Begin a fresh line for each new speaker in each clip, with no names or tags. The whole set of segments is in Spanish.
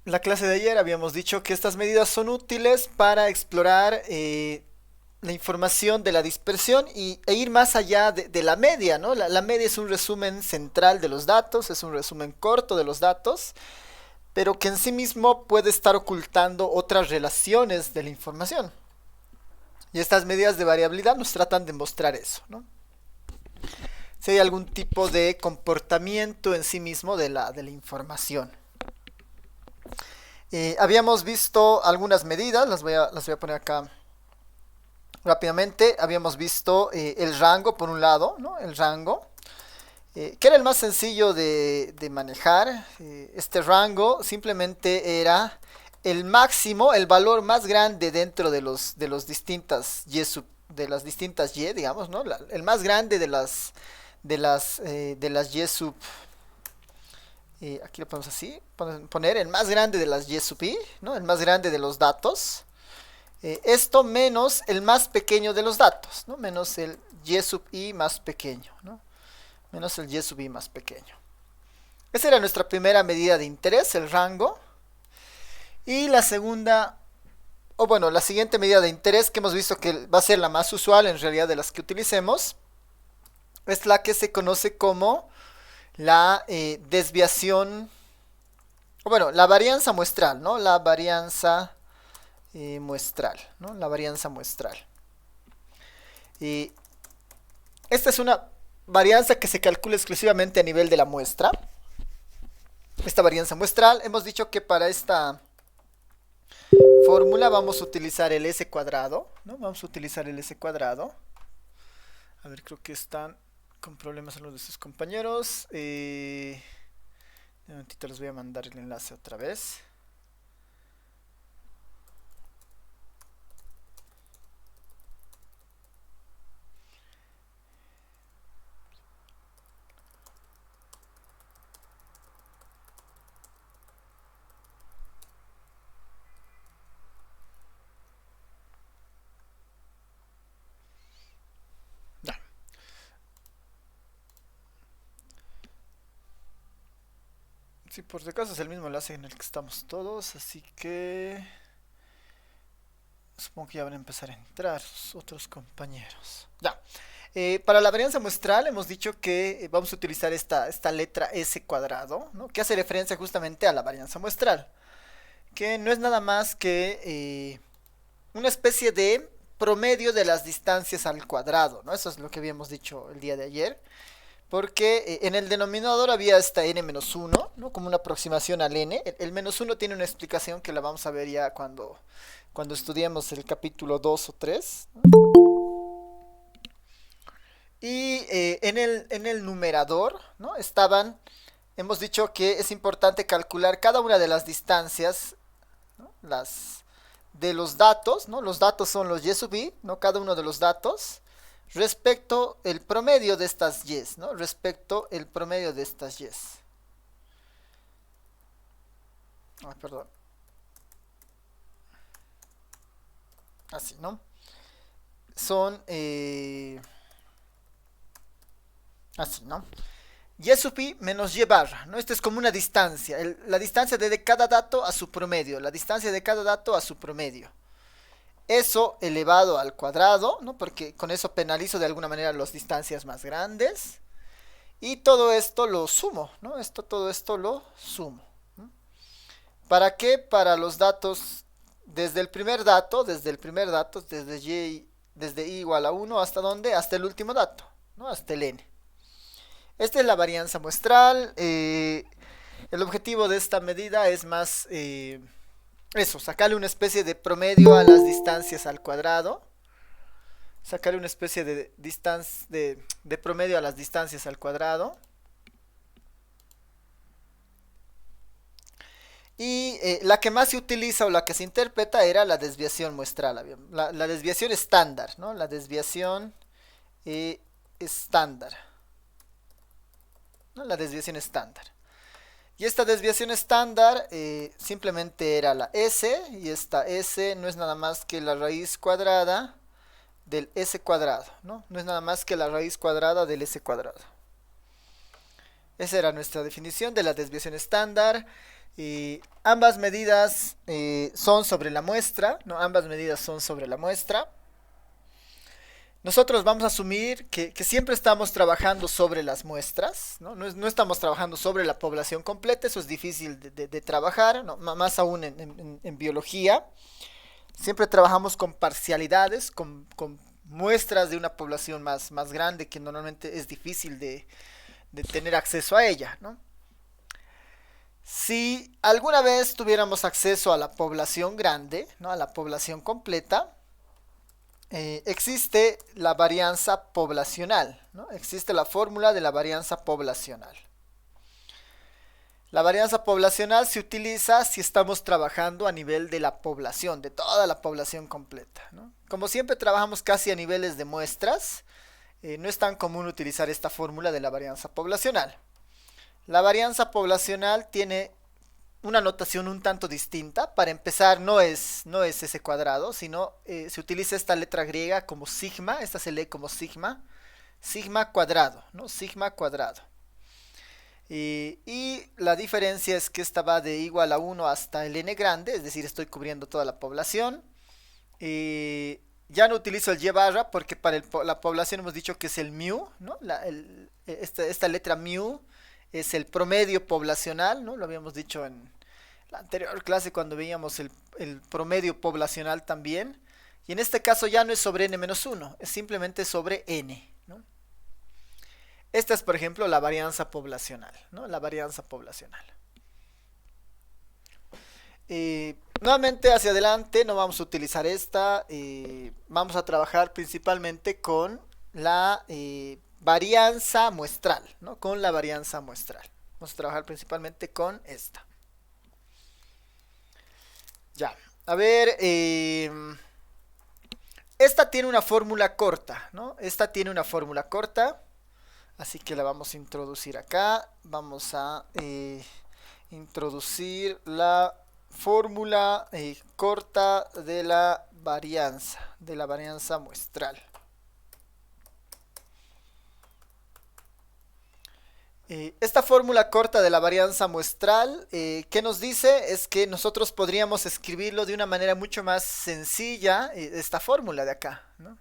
En la clase de ayer habíamos dicho que estas medidas son útiles para explorar la información de la dispersión e ir más allá de la media, ¿no? La media es un resumen central de los datos, es un resumen corto de los datos, pero que en sí mismo puede estar ocultando otras relaciones de la información. Y estas medidas de variabilidad nos tratan de mostrar eso, ¿no? Si hay algún tipo de comportamiento en sí mismo de la información. Habíamos visto algunas medidas, las voy a poner acá rápidamente. Habíamos visto el rango por un lado, ¿no? El rango, que era el más sencillo de manejar. Este rango simplemente era el máximo, el valor más grande dentro de los distintas de las distintas y, digamos, ¿no? El más grande de las y sub, aquí lo ponemos así, poner el más grande de las y sub i, ¿no? El más grande de los datos. Esto menos el más pequeño de los datos, ¿no? Menos el y sub i más pequeño, ¿no? Menos el y sub i más pequeño. Esa era nuestra primera medida de interés, el rango. Y la segunda, o bueno, la siguiente medida de interés que hemos visto que va a ser la más usual en realidad de las que utilicemos, es la que se conoce como la desviación, o bueno, la varianza muestral, ¿no? La varianza muestral, ¿no? La varianza muestral. Y esta es una varianza que se calcula exclusivamente a nivel de la muestra. Esta varianza muestral, hemos dicho que para esta fórmula vamos a utilizar el S cuadrado, ¿no? Vamos a utilizar el S cuadrado. A ver, creo que están con problemas algunos de sus compañeros. Un momentito, les voy a mandar el enlace otra vez. Ya. Sí, por si acaso es el mismo enlace en el que estamos todos, así que supongo que ya van a empezar a entrar sus otros compañeros. Ya. Para la varianza muestral hemos dicho que vamos a utilizar esta letra S cuadrado, ¿no? Que hace referencia justamente a la varianza muestral, que no es nada más que una especie de promedio de las distancias al cuadrado, ¿no? Eso es lo que habíamos dicho el día de ayer, porque en el denominador había esta n-1, ¿no? Como una aproximación al n. El menos 1 tiene una explicación que la vamos a ver ya cuando estudiemos el capítulo 2 o 3. Y en el numerador, ¿no? Hemos dicho que es importante calcular cada una de las distancias, ¿no? De los datos, ¿no? Los datos son los y sub i, ¿no? Cada uno de los datos respecto el promedio de estas y's, ¿no? Respecto el promedio de estas y's. Ay, perdón. Así, ¿no? Son así, ¿no? Y sub i menos y barra, ¿no? Esta es como una distancia, la distancia de cada dato a su promedio, la distancia de cada dato a su promedio. Eso elevado al cuadrado, ¿no? Porque con eso penalizo de alguna manera las distancias más grandes. Y todo esto lo sumo, ¿no? Todo esto lo sumo. ¿No? ¿Para qué? Para los datos desde el primer dato, desde i igual a 1 hasta dónde, hasta el último dato, ¿no? Hasta el n. Esta es la varianza muestral. El objetivo de esta medida es más eso, sacarle una especie de promedio a las distancias al cuadrado. Sacarle una especie de promedio a las distancias al cuadrado. Y la que más se utiliza o la que se interpreta era la desviación muestral, la desviación estándar, ¿no? La desviación estándar, ¿no? La desviación estándar. Y esta desviación estándar simplemente era la S, y esta S no es nada más que la raíz cuadrada del S cuadrado, ¿no? No es nada más que la raíz cuadrada del S cuadrado. Esa era nuestra definición de la desviación estándar. Ambas medidas son sobre la muestra, ¿no? Ambas medidas son sobre la muestra. Nosotros vamos a asumir que siempre estamos trabajando sobre las muestras, ¿no? No estamos trabajando sobre la población completa, eso es difícil de trabajar, ¿no? Más aún en biología. Siempre trabajamos con parcialidades, con muestras de una población más grande que normalmente es difícil de tener acceso a ella, ¿no? Si alguna vez tuviéramos acceso a la población grande, ¿no? A la población completa, existe la varianza poblacional, ¿no? Existe la fórmula de la varianza poblacional. La varianza poblacional se utiliza si estamos trabajando a nivel de la población, de toda la población completa, ¿no? Como siempre trabajamos casi a niveles de muestras, no es tan común utilizar esta fórmula de la varianza poblacional. La varianza poblacional tiene una notación un tanto distinta. Para empezar, no es ese cuadrado, sino se utiliza esta letra griega como sigma, esta se lee como sigma, sigma cuadrado, ¿no? Sigma cuadrado. Y la diferencia es que esta va de igual a 1 hasta el n grande, es decir, estoy cubriendo toda la población. Ya no utilizo el y barra porque para la población hemos dicho que es el mu, ¿no? Esta letra mu es el promedio poblacional, ¿no? Lo habíamos dicho en la anterior clase cuando veíamos el promedio poblacional también. Y en este caso ya no es sobre n-1, es simplemente sobre n, ¿no? Esta es, por ejemplo, la varianza poblacional, ¿no? La varianza poblacional. Nuevamente hacia adelante no vamos a utilizar esta. Vamos a trabajar principalmente con la varianza muestral, ¿no? Con la varianza muestral. Vamos a trabajar principalmente con esta. Ya, a ver, esta tiene una fórmula corta, ¿no? Esta tiene una fórmula corta, así que la vamos a introducir acá. Vamos a introducir la fórmula corta de la varianza muestral. Esta fórmula corta de la varianza muestral, ¿qué nos dice? Es que nosotros podríamos escribirlo de una manera mucho más sencilla, esta fórmula de acá, ¿no?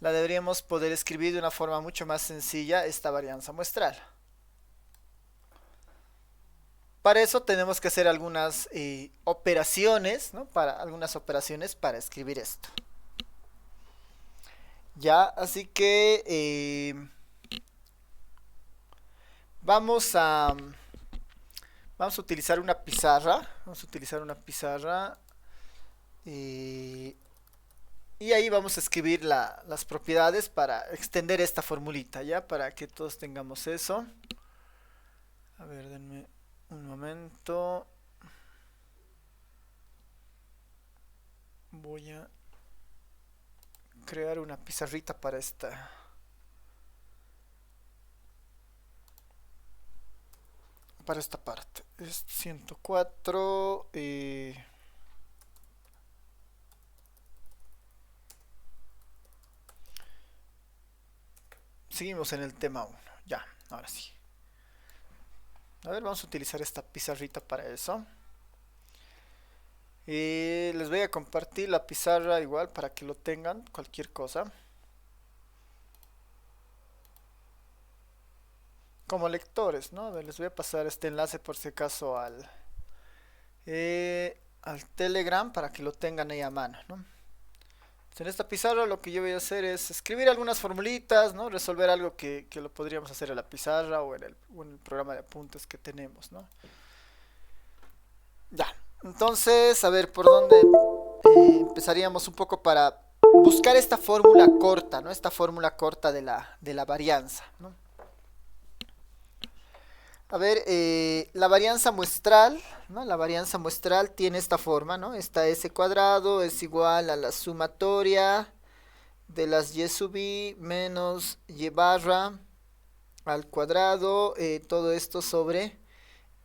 La deberíamos poder escribir de una forma mucho más sencilla, esta varianza muestral. Para eso tenemos que hacer algunas operaciones, ¿no? Algunas operaciones para escribir esto. Ya, así que vamos a utilizar una pizarra. Vamos a utilizar una pizarra. Y ahí vamos a escribir las propiedades para extender esta formulita, ¿ya? Para que todos tengamos eso. A ver, denme un momento. Voy a crear una pizarrita para esta. Para esta parte. Es 104. Seguimos en el tema 1. Ya, ahora sí. A ver, vamos a utilizar esta pizarrita para eso. Les voy a compartir la pizarra igual para que lo tengan, cualquier cosa. Como lectores, ¿no? A ver, les voy a pasar este enlace por si acaso al Telegram para que lo tengan ahí a mano, ¿no? En esta pizarra lo que yo voy a hacer es escribir algunas formulitas, ¿no? Resolver algo que lo podríamos hacer en la pizarra o en el programa de apuntes que tenemos, ¿no? Ya, entonces, a ver, ¿por dónde empezaríamos un poco para buscar esta fórmula corta, ¿no? Esta fórmula corta de la varianza, ¿no? A ver, la varianza muestral, ¿no? La varianza muestral tiene esta forma, ¿no? Esta S cuadrado es igual a la sumatoria de las y sub i menos y barra al cuadrado, todo esto sobre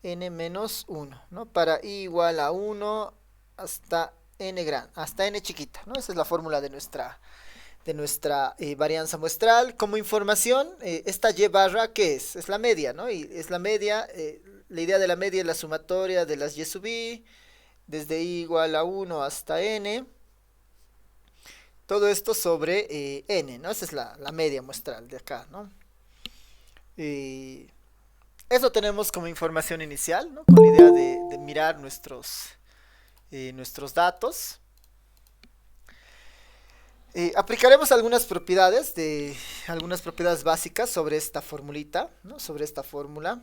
n menos 1, ¿no? Para i igual a 1 hasta n chiquita, ¿no? Esa es la fórmula de nuestra varianza muestral. Como información, esta y barra, ¿qué es? Es la media, ¿no? Y es la media, la idea de la media es la sumatoria de las y sub i, desde i igual a 1 hasta n. Todo esto sobre n, ¿no? Esa es la media muestral de acá, ¿no? Eso tenemos como información inicial, ¿no? Con la idea de mirar nuestros datos. Aplicaremos algunas propiedades básicas sobre esta formulita, ¿no? Sobre esta fórmula.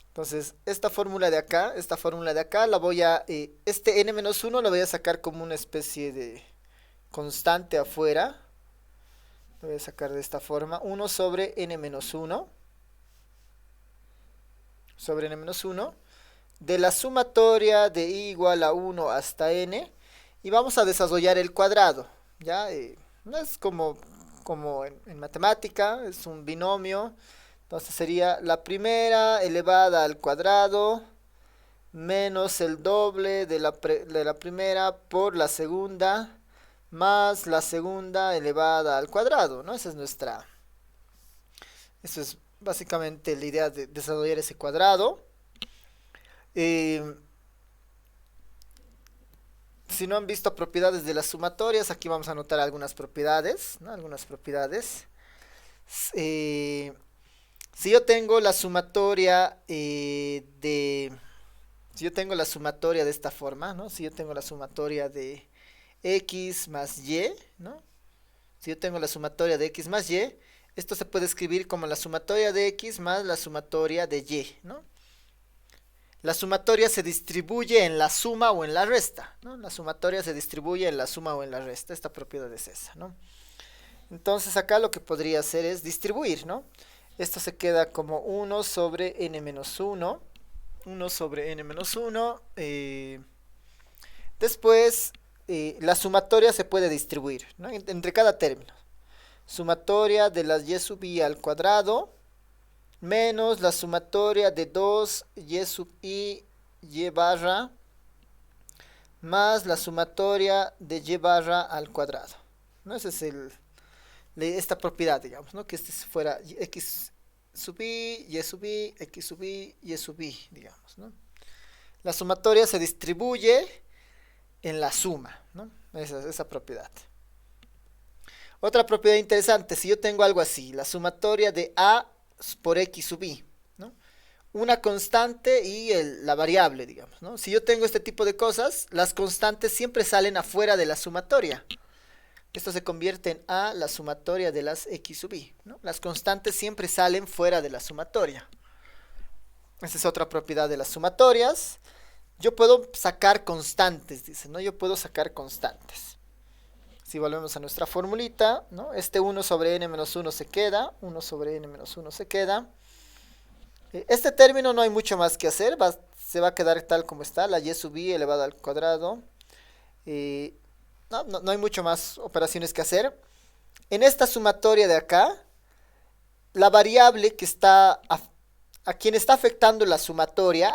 Entonces, esta fórmula de acá, la voy a, este n-1 lo voy a sacar como una especie de constante afuera. Lo voy a sacar de esta forma, 1 sobre n-1, de la sumatoria de i igual a 1 hasta n, y vamos a desarrollar el cuadrado, ¿ya? No es como en matemática, es un binomio. Entonces sería la primera elevada al cuadrado menos el doble de la primera por la segunda más la segunda elevada al cuadrado, ¿no? Esa es básicamente la idea de desarrollar ese cuadrado. Si no han visto propiedades de las sumatorias, aquí vamos a anotar algunas propiedades, ¿no? Si yo tengo la sumatoria de esta forma, ¿no? Si yo tengo la sumatoria de x más y, ¿no? Si yo tengo la sumatoria de x más y, esto se puede escribir como la sumatoria de x más la sumatoria de y, ¿no? La sumatoria se distribuye en la suma o en la resta, ¿no? La sumatoria se distribuye en la suma o en la resta. Esta propiedad es esa, ¿no? Entonces acá lo que podría hacer es distribuir, ¿no? Esto se queda como 1 sobre n-1. 1 sobre n-1. Después, la sumatoria se puede distribuir, ¿no? Entre cada término. Sumatoria de las y sub i al cuadrado menos la sumatoria de 2 y sub i y barra más la sumatoria de y barra al cuadrado, ¿no? Esa es esta propiedad, digamos, ¿no? Que este fuera x sub i, y sub i, x sub i, y sub i, digamos, ¿no? La sumatoria se distribuye en la suma, ¿no? Esa propiedad. Otra propiedad interesante, si yo tengo algo así, la sumatoria de a por x sub i, ¿no? Una constante y la variable, digamos, ¿no? Si yo tengo este tipo de cosas, las constantes siempre salen afuera de la sumatoria. Esto se convierte en a la sumatoria de las x sub i, ¿no? Las constantes siempre salen fuera de la sumatoria. Esa es otra propiedad de las sumatorias. Yo puedo sacar constantes, dice, ¿no? Yo puedo sacar constantes. Si volvemos a nuestra formulita, ¿no? Este 1 sobre n-1 se queda, 1 sobre n-1 se queda. Este término no hay mucho más que hacer, se va a quedar tal como está, la y sub i elevado al cuadrado. No hay mucho más operaciones que hacer. En esta sumatoria de acá, la variable que está a quien está afectando la sumatoria,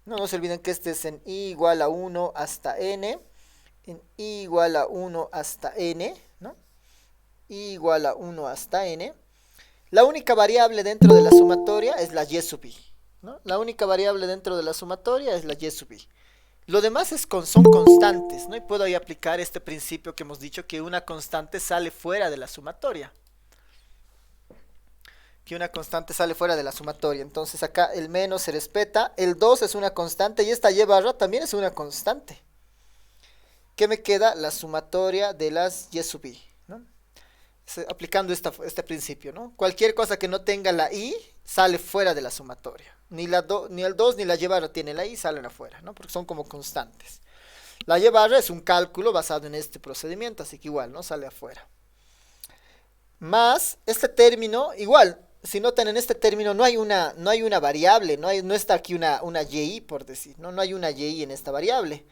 no se olviden que este es en i igual a 1 hasta n, en i igual a 1 hasta n, ¿no? I igual a 1 hasta n. La única variable dentro de la sumatoria es la y sub i, ¿no? La única variable dentro de la sumatoria es la y sub i. Lo demás son constantes, ¿no? Y puedo ahí aplicar este principio que hemos dicho, que una constante sale fuera de la sumatoria. Entonces acá el menos se respeta, el 2 es una constante y esta y barra también es una constante. ¿Qué me queda? La sumatoria de las y sub i, ¿no? Aplicando este principio, ¿no? Cualquier cosa que no tenga la i sale fuera de la sumatoria. Ni el 2 ni la y barra tiene la i, salen afuera, ¿no? Porque son como constantes. La y barra es un cálculo basado en este procedimiento, así que igual, ¿no? Sale afuera. Más este término, igual, si notan en este término no hay una variable, no está aquí una y, por decir, ¿no? No hay una y en esta variable.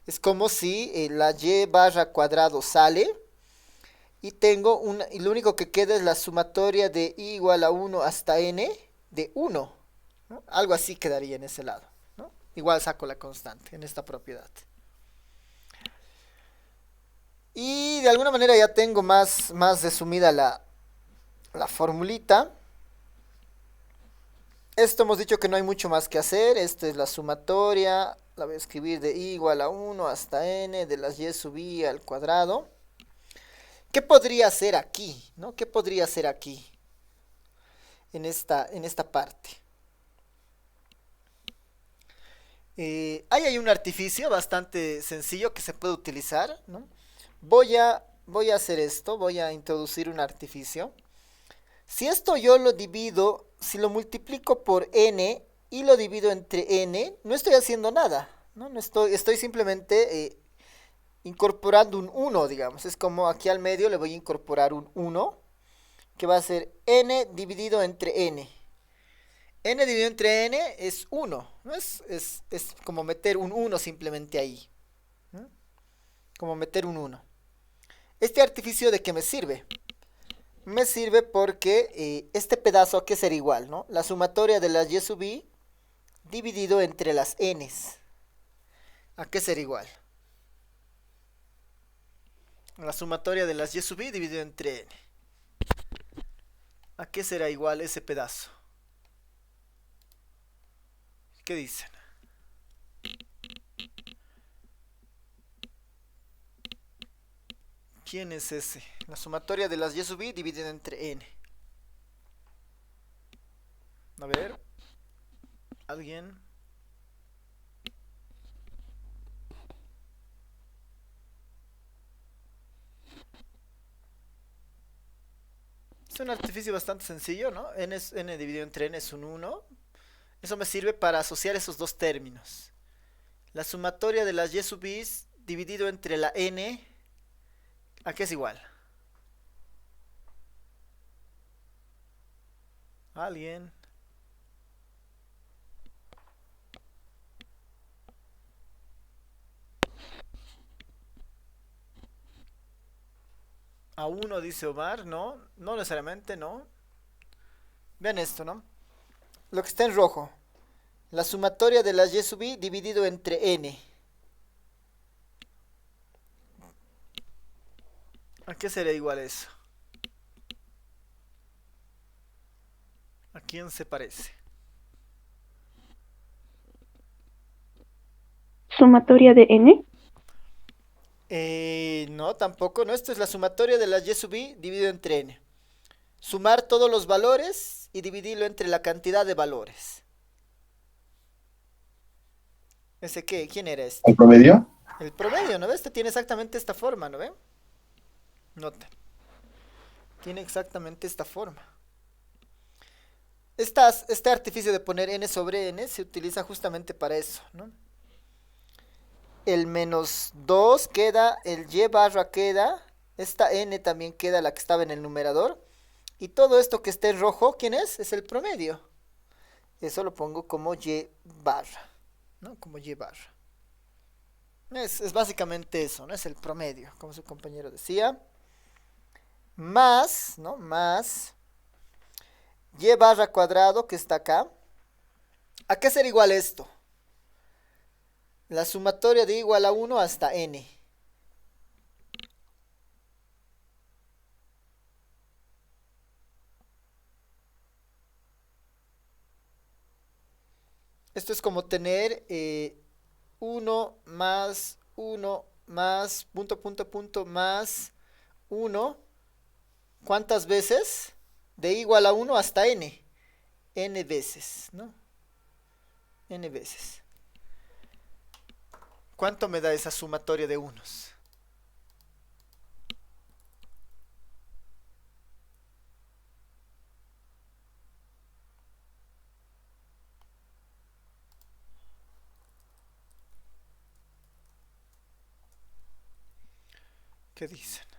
Es como si la y barra cuadrado sale y y lo único que queda es la sumatoria de i igual a 1 hasta n de 1, ¿no? Algo así quedaría en ese lado, ¿no? Igual saco la constante en esta propiedad. Y de alguna manera ya tengo más resumida la formulita. Esto hemos dicho que no hay mucho más que hacer. Esta es la sumatoria. La voy a escribir de i igual a 1 hasta n de las y sub i al cuadrado. ¿Qué podría hacer aquí? ¿No? ¿Qué podría hacer aquí? En esta parte. Ahí hay un artificio bastante sencillo que se puede utilizar, ¿no? Voy a hacer esto. Voy a introducir un artificio. Si esto yo lo divido, si lo multiplico por n y lo divido entre n, no estoy haciendo nada, ¿no? Estoy simplemente incorporando un 1, digamos. Es como aquí al medio le voy a incorporar un 1, que va a ser n dividido entre n. N dividido entre n es 1, ¿no? Es como meter un 1 simplemente ahí, ¿no? Como meter un 1. ¿Este artificio de qué me sirve? Me sirve porque este pedazo a qué será igual, ¿no? La sumatoria de las y sub i dividido entre las n's. ¿A qué será igual? La sumatoria de las y sub i dividido entre n. ¿A qué será igual ese pedazo? ¿Qué dicen? ¿Quién es ese? La sumatoria de las y sub i dividida entre n. A ver. ¿Alguien? Es un artificio bastante sencillo, ¿no? N dividido entre n es un 1. Eso me sirve para asociar esos dos términos. La sumatoria de las y sub i dividido entre la n, ¿a qué es igual? ¿Alguien? A 1 dice Omar, no, no necesariamente, no. Vean esto, ¿no? Lo que está en rojo. La sumatoria de las y sub i dividido entre n. ¿A qué sería igual eso? ¿A quién se parece?
Sumatoria de n.
No, tampoco, no. Esto es la sumatoria de las y sub i dividido entre n. Sumar todos los valores y dividirlo entre la cantidad de valores. ¿Ese qué? ¿Quién era
¿El
este?
promedio?
El promedio, ¿no ves? Este tiene exactamente esta forma, ¿no ven? Nota. Tiene exactamente esta forma. Este artificio de poner n sobre n se utiliza justamente para eso, ¿no? El menos 2 queda, el y barra queda, esta n también queda, la que estaba en el numerador. Y todo esto que esté en rojo, ¿quién es? Es el promedio. Eso lo pongo como y barra, ¿no? Como y barra. Es básicamente eso, ¿no? Es el promedio, como su compañero decía. Más, ¿no? Más y barra cuadrado que está acá. ¿A qué será igual esto? La sumatoria de igual a 1 hasta n. Esto es como tener 1 más 1 más punto punto punto más 1. ¿Cuántas veces? De igual a 1 hasta n. N veces, ¿no? N veces. ¿Cuánto me da esa sumatoria de unos? ¿Qué dicen?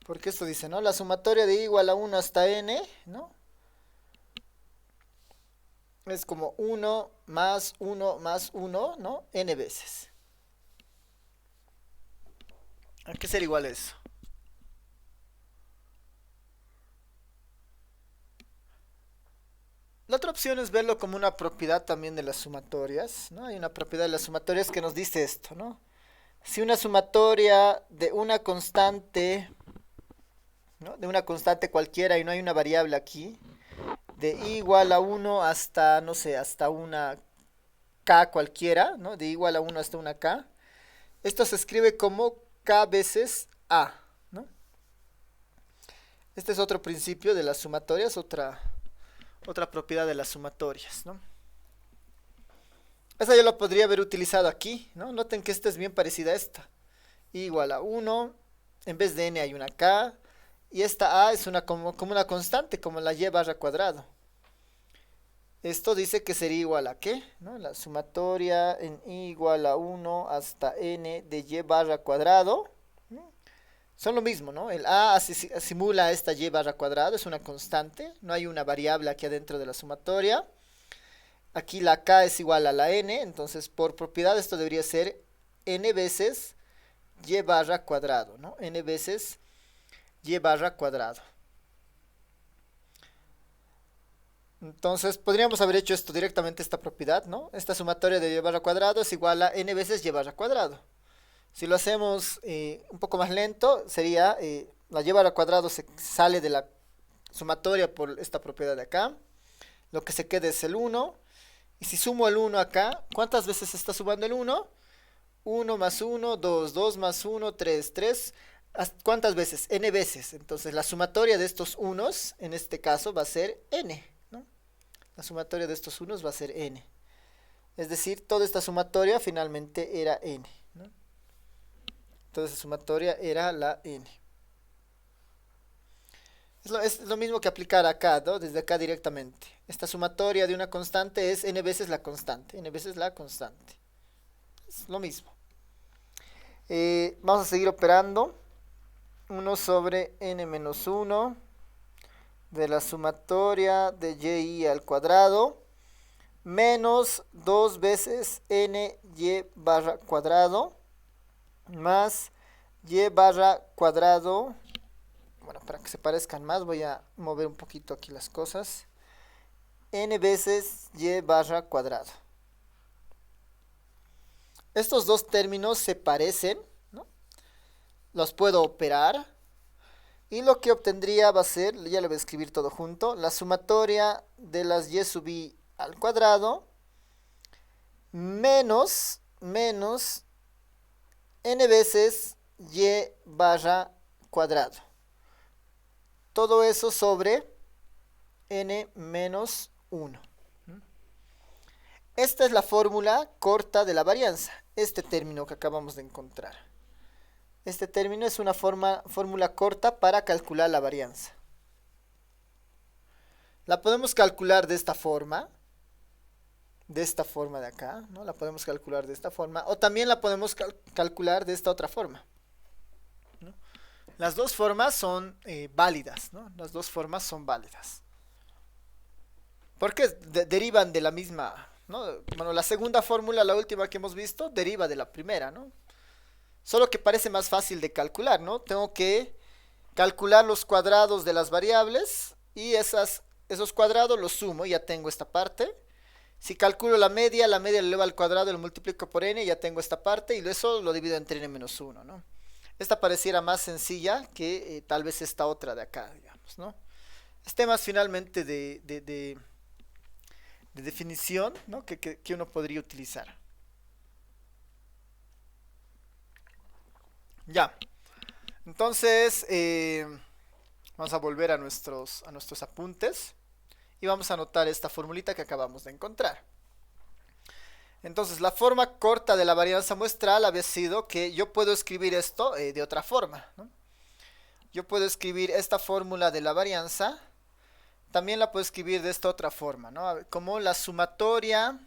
Porque esto dice, ¿no? La sumatoria de igual a 1 hasta n, ¿no? Es como 1 más 1 más 1, ¿no? N veces. ¿A qué será igual eso? La otra opción es verlo como una propiedad también de las sumatorias, ¿no? Hay una propiedad de las sumatorias que nos dice esto, ¿no? Si una sumatoria de una constante, ¿no? De una constante cualquiera y no hay una variable aquí, de i igual a uno hasta, no sé, hasta una k cualquiera, ¿no? De i igual a uno hasta una k. Esto se escribe como k veces a, ¿no? Este es otro principio de las sumatorias, otra propiedad de las sumatorias, ¿no? Esta yo la podría haber utilizado aquí, ¿no? Noten que esta es bien parecida a esta. I igual a 1, en vez de n hay una k, y esta a es como una constante, como la y barra cuadrado. Esto dice que sería igual a ¿qué? ¿No? La sumatoria en i igual a 1 hasta n de y barra cuadrado. Son lo mismo, ¿no? El a simula esta y barra cuadrado, es una constante, no hay una variable aquí adentro de la sumatoria. Aquí la k es igual a la n, entonces por propiedad esto debería ser n veces y barra cuadrado, ¿no? N veces y barra cuadrado. Entonces podríamos haber hecho esto directamente, esta propiedad, ¿no? Esta sumatoria de y barra cuadrado es igual a n veces y barra cuadrado. Si lo hacemos un poco más lento, sería la y barra cuadrado se sale de la sumatoria por esta propiedad de acá. Lo que se queda es el 1. Y si sumo el 1 acá, ¿cuántas veces se está sumando el 1? 1 más 1, 2, 2 más 1, 3, 3. ¿Cuántas veces? N veces. Entonces la sumatoria de estos unos, en este caso, va a ser n, ¿no? La sumatoria de estos unos va a ser n. Es decir, toda esta sumatoria finalmente era n, ¿no? Toda esta sumatoria era la n. Es lo mismo que aplicar acá, ¿no? Desde acá directamente. Esta sumatoria de una constante es n veces la constante. N veces la constante. Es lo mismo. Vamos a seguir operando. 1 sobre n menos 1 de la sumatoria de y al cuadrado menos 2 veces n y barra cuadrado más y barra cuadrado. Bueno, para que se parezcan más voy a mover un poquito aquí las cosas. N veces y barra cuadrado. Estos dos términos se parecen, ¿no? Los puedo operar. Y lo que obtendría va a ser, ya lo voy a escribir todo junto, la sumatoria de las y sub i al cuadrado menos n veces y barra cuadrado. Todo eso sobre n menos 1. Esta es la fórmula corta de la varianza, este término que acabamos de encontrar. Este término es una fórmula corta para calcular la varianza. La podemos calcular de esta forma de acá, ¿no? La podemos calcular de esta forma, o también la podemos calcular de esta otra forma, ¿no? Las dos formas son válidas, ¿no? Las dos formas son válidas. Porque derivan de la misma, ¿no? Bueno, la segunda fórmula, la última que hemos visto, deriva de la primera, ¿no? Solo que parece más fácil de calcular, ¿no? Tengo que calcular los cuadrados de las variables y esos cuadrados los sumo y ya tengo esta parte. Si calculo la media lo elevo al cuadrado y lo multiplico por n, ya tengo esta parte y eso lo divido entre n menos 1, ¿no? Esta pareciera más sencilla que tal vez esta otra de acá, digamos, ¿no? Es temas finalmente de definición, ¿no? que uno podría utilizar. Ya. Entonces, vamos a volver a nuestros apuntes y vamos a anotar esta formulita que acabamos de encontrar. Entonces, la forma corta de la varianza muestral había sido que yo puedo escribir esto de otra forma, ¿no? Yo puedo escribir esta fórmula de la varianza, también la puedo escribir de esta otra forma, ¿no? Como la sumatoria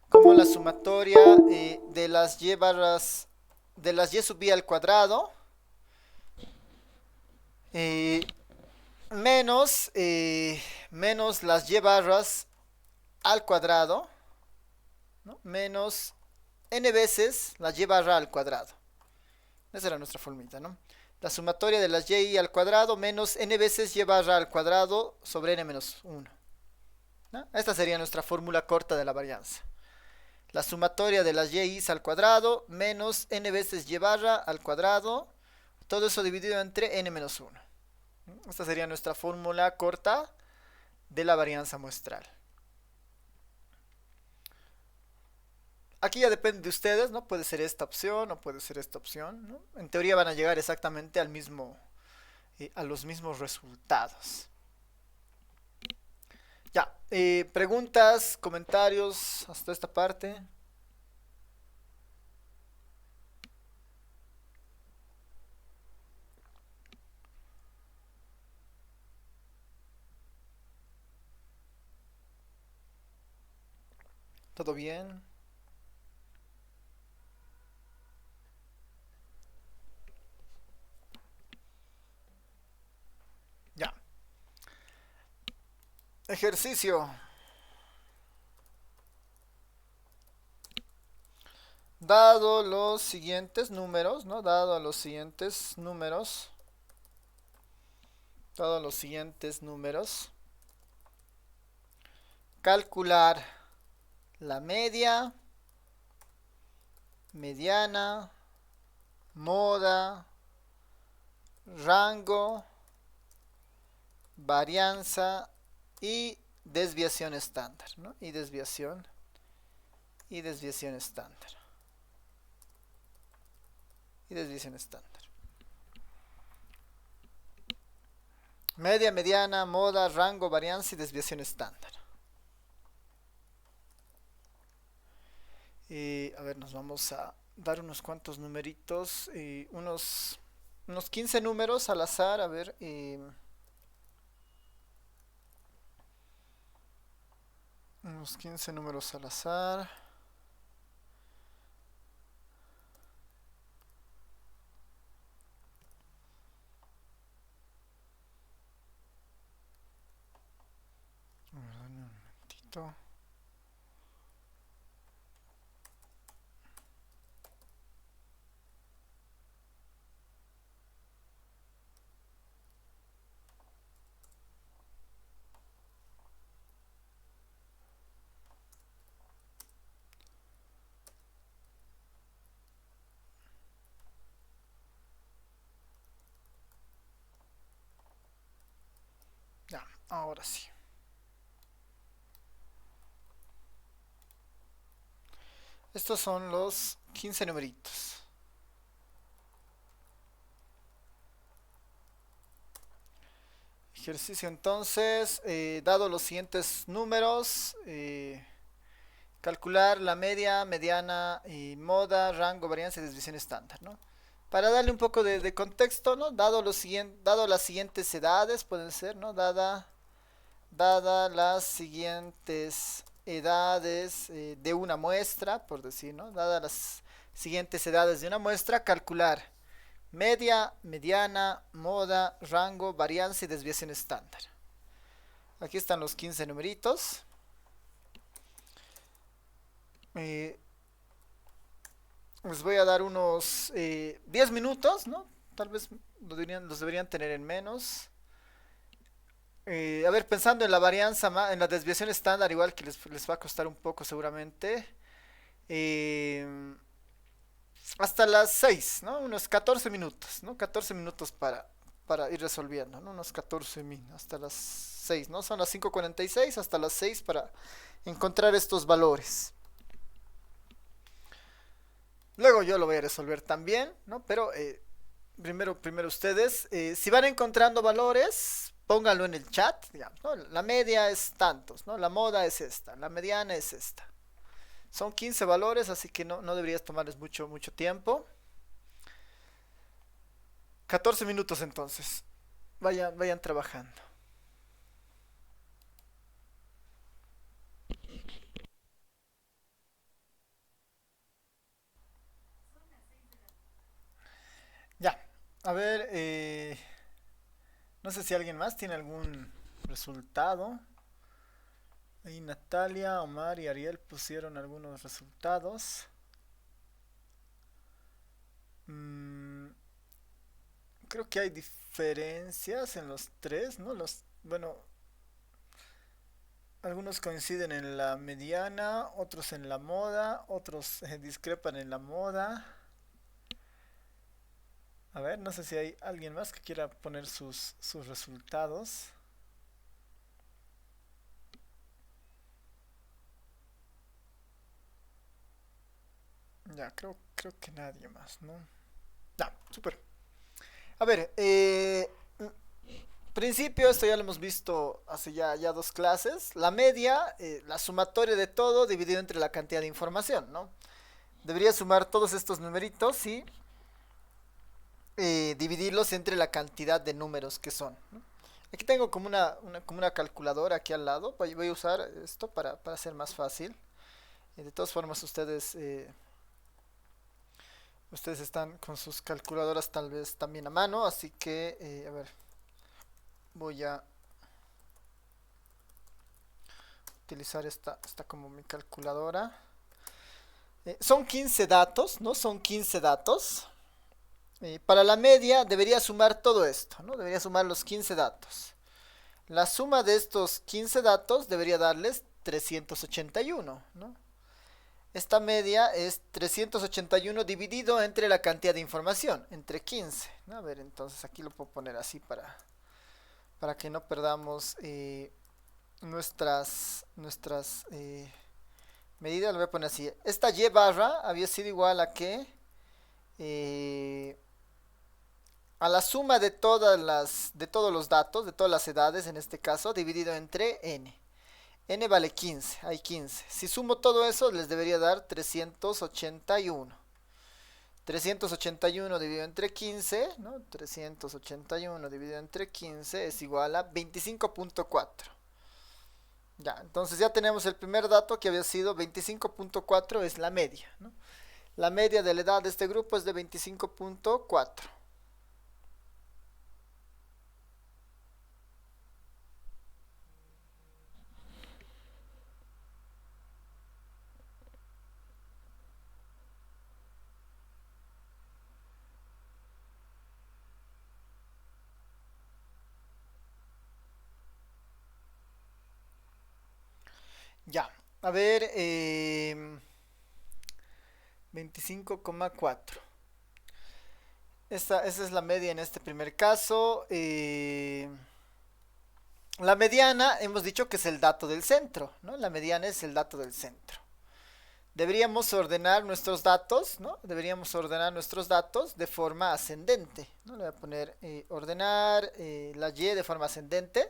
de las y barras, de las y sub i al cuadrado menos las y barras al cuadrado, ¿no? Menos n veces la y barra al cuadrado. Esa era nuestra formita, ¿no? La sumatoria de las y al cuadrado menos n veces y barra al cuadrado sobre n menos 1, ¿no? Esta sería nuestra fórmula corta de la varianza. la sumatoria de las yi's al cuadrado menos n veces y barra al cuadrado, todo eso dividido entre n menos 1. Esta sería nuestra fórmula corta de la varianza muestral. Aquí ya depende de ustedes, ¿no? Puede ser esta opción o puede ser esta opción, ¿no? En teoría van a llegar exactamente al mismo, a los mismos resultados. Ya, preguntas, comentarios hasta esta parte. ¿Todo bien? Ya. Ejercicio. Dado los siguientes números, ¿no? Dado los siguientes números. Dado los siguientes números. Calcular la media, mediana, moda, rango, varianza y desviación estándar, ¿no? Y desviación estándar. Y desviación estándar. Media, mediana, moda, rango, varianza y desviación estándar. A ver, nos vamos a dar unos cuantos numeritos, unos 15 números al azar, a ver. Unos 15 números al azar. A ver, dame un momentito. Ya, ahora sí. Estos son los 15 numeritos. Ejercicio entonces, dado los siguientes números, calcular la media, mediana, moda, rango, varianza y desviación estándar, ¿no? Para darle un poco de contexto, ¿no? Dado las siguientes edades, pueden ser, ¿no? Dada las siguientes edades de una muestra, por decir, ¿no? Dadas las siguientes edades de una muestra, calcular media, mediana, moda, rango, varianza y desviación estándar. Aquí están los 15 numeritos. Les voy a dar unos 10 minutos, ¿no? Tal vez los deberían tener en menos. A ver, pensando en la varianza, en la desviación estándar, igual que les va a costar un poco seguramente. Eh, Hasta las 6, ¿no? Unos 14 minutos, ¿no? 14 minutos para ir resolviendo, ¿no? Unos 14 minutos, hasta las 6, ¿no? Son las 5:46 hasta las 6 para encontrar estos valores. Luego yo lo voy a resolver también, ¿no? Pero primero ustedes, si van encontrando valores, pónganlo en el chat, digamos, ¿no? La media es tantos, ¿no? La moda es esta, la mediana es esta. Son 15 valores, así que no deberías tomarles mucho tiempo. 14 minutos entonces. Vayan trabajando. Ya. A ver, no sé si alguien más tiene algún resultado. Ahí Natalia, Omar y Ariel pusieron algunos resultados. Mm, Creo que hay diferencias en los tres, ¿no? Bueno, Algunos coinciden en la mediana, otros en la moda, otros discrepan en la moda. A ver, no sé si hay alguien más que quiera poner sus resultados. Ya, creo que nadie más, ¿no? Ya, súper. A ver, principio, esto ya lo hemos visto hace ya dos clases. La media, la sumatoria de todo dividido entre la cantidad de información, ¿no? Debería sumar todos estos numeritos y dividirlos entre la cantidad de números que son, ¿no? Aquí tengo como como una calculadora aquí al lado. Voy a usar esto para hacer más fácil. De todas formas, ustedes están con sus calculadoras tal vez también a mano, así que, a ver, voy a utilizar esta como mi calculadora. Son 15 datos, ¿no? Son 15 datos. Para la media debería sumar todo esto, ¿no? Debería sumar los 15 datos. La suma de estos 15 datos debería darles 381, ¿no? Esta media es 381 dividido entre la cantidad de información, entre 15, ¿no? A ver, entonces aquí lo puedo poner así para que no perdamos nuestras medidas. Lo voy a poner así. Esta y barra había sido igual a que eh, a la suma de de todos los datos, de todas las edades en este caso, dividido entre n. N vale 15, hay 15. Si sumo todo eso, les debería dar 381. 381 dividido entre 15, ¿no? 381 dividido entre 15 es igual a 25.4. Ya, entonces ya tenemos el primer dato que había sido 25.4 es la media, ¿no? La media de la edad de este grupo es de 25.4. Ya, a ver, 25,4. Esa es la media en este primer caso. La mediana hemos dicho que es el dato del centro, ¿no? La mediana es el dato del centro. Deberíamos ordenar nuestros datos, ¿no? Deberíamos ordenar nuestros datos de forma ascendente, ¿no? Le voy a poner ordenar la Y de forma ascendente.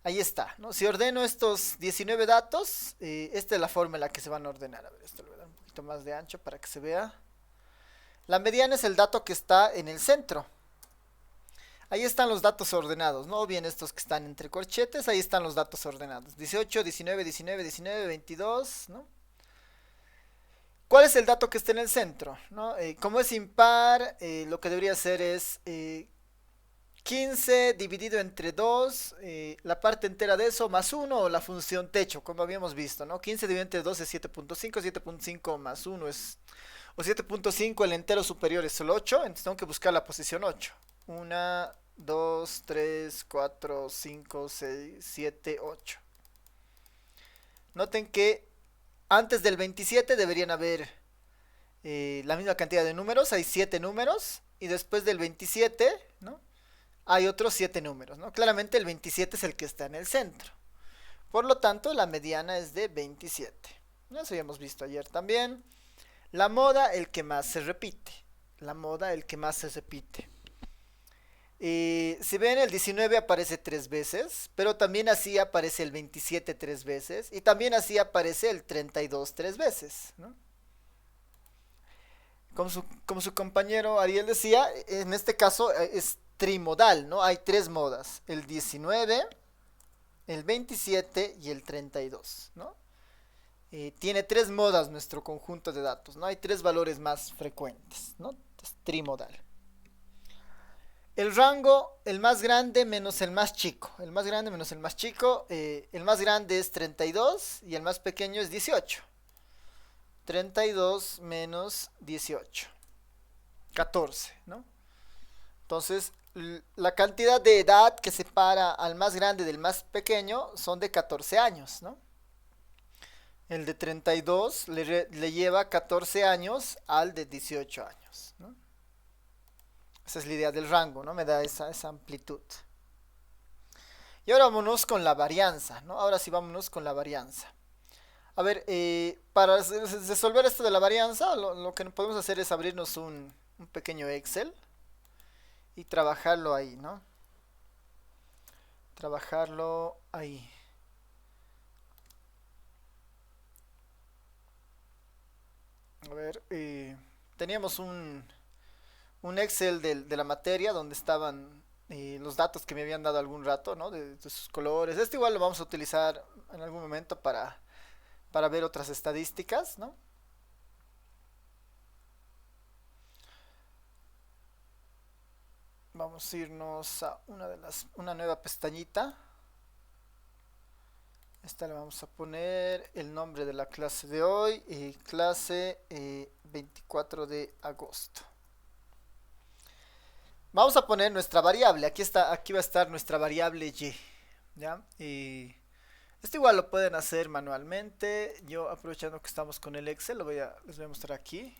Ahí está, ¿no? Si ordeno estos 19 datos, esta es la forma en la que se van a ordenar. A ver, esto le voy a dar un poquito más de ancho para que se vea. La mediana es el dato que está en el centro. Ahí están los datos ordenados, ¿no? O bien estos que están entre corchetes, ahí están los datos ordenados. 18, 19, 19, 19, 22, ¿no? ¿Cuál es el dato que está en el centro? ¿No? Como es impar, lo que debería hacer es 15 dividido entre 2, la parte entera de eso, más 1 o la función techo, como habíamos visto, ¿no? 15 dividido entre 2 es 7.5, 7.5 más 1 es... O 7.5, el entero superior es el 8, entonces tengo que buscar la posición 8. 1, 2, 3, 4, 5, 6, 7, 8. Noten que antes del 27 deberían haber la misma cantidad de números, hay 7 números, y después del 27, ¿no? Hay otros 7 números, ¿no? Claramente el 27 es el que está en el centro. Por lo tanto, la mediana es de 27. Eso ya hemos visto ayer también. La moda, el que más se repite. La moda, el que más se repite. Si ven, el 19 aparece 3 veces, pero también así aparece el 27 3 veces, y también así aparece el 32 3 veces, ¿no? Como su compañero Ariel decía, en este caso es trimodal, ¿no? Hay 3 modas, el 19, el 27 y el 32, ¿no? Tiene 3 modas nuestro conjunto de datos, ¿no? Hay 3 valores más frecuentes, ¿no? Es trimodal. El rango, el más grande menos el más chico. El más grande menos el más chico. El más grande es 32 y el más pequeño es 18. 32 menos 18. 14, ¿no? Entonces, la cantidad de edad que separa al más grande del más pequeño son de 14 años, ¿no? El de 32 le lleva 14 años al de 18 años, ¿no? Esa es la idea del rango, ¿no? Me da esa amplitud. Y ahora vámonos con la varianza, ¿no? Ahora sí vámonos con la varianza. A ver, para resolver esto de la varianza, lo que podemos hacer es abrirnos un pequeño Excel y trabajarlo ahí, ¿no? Trabajarlo ahí. A ver, teníamos un Excel de la materia donde estaban los datos que me habían dado algún rato, ¿no? De sus colores. Este igual lo vamos a utilizar en algún momento para ver otras estadísticas, ¿no? Vamos a irnos a una nueva pestañita. Esta le vamos a poner el nombre de la clase de hoy, clase 24 de agosto. Vamos a poner nuestra variable. Aquí va a estar nuestra variable y, ¿ya? Esto igual lo pueden hacer manualmente. Yo, aprovechando que estamos con el Excel, les voy a mostrar aquí.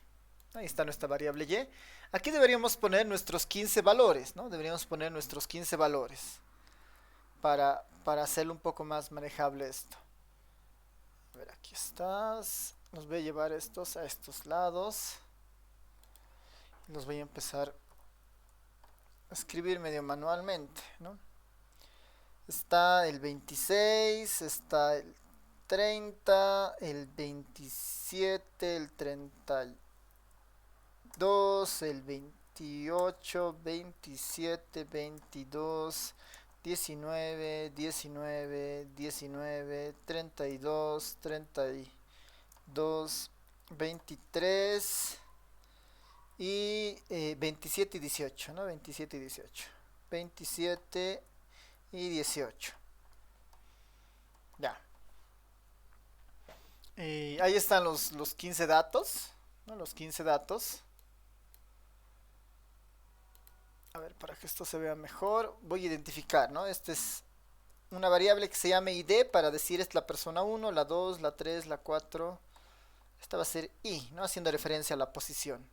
Ahí está nuestra variable y. Aquí deberíamos poner nuestros 15 valores, ¿no? Deberíamos poner nuestros 15 valores para hacerlo un poco más manejable esto. A ver, aquí estás. Los voy a llevar estos a estos lados. Los voy a empezar a escribir medio manualmente, ¿no? Está el 26, está el 30, el 27, el 32, el 28, 27, 22, 19, 19, 19, 32, 32, 23 y 27 y 18, ¿no? 27 y 18. 27 y 18. Ya. Ahí están los 15 datos, ¿no? Los 15 datos. A ver, para que esto se vea mejor, voy a identificar, ¿no? Esta es una variable que se llama ID para decir es la persona 1, la 2, la 3, la 4. Esta va a ser I, ¿no? Haciendo referencia a la posición.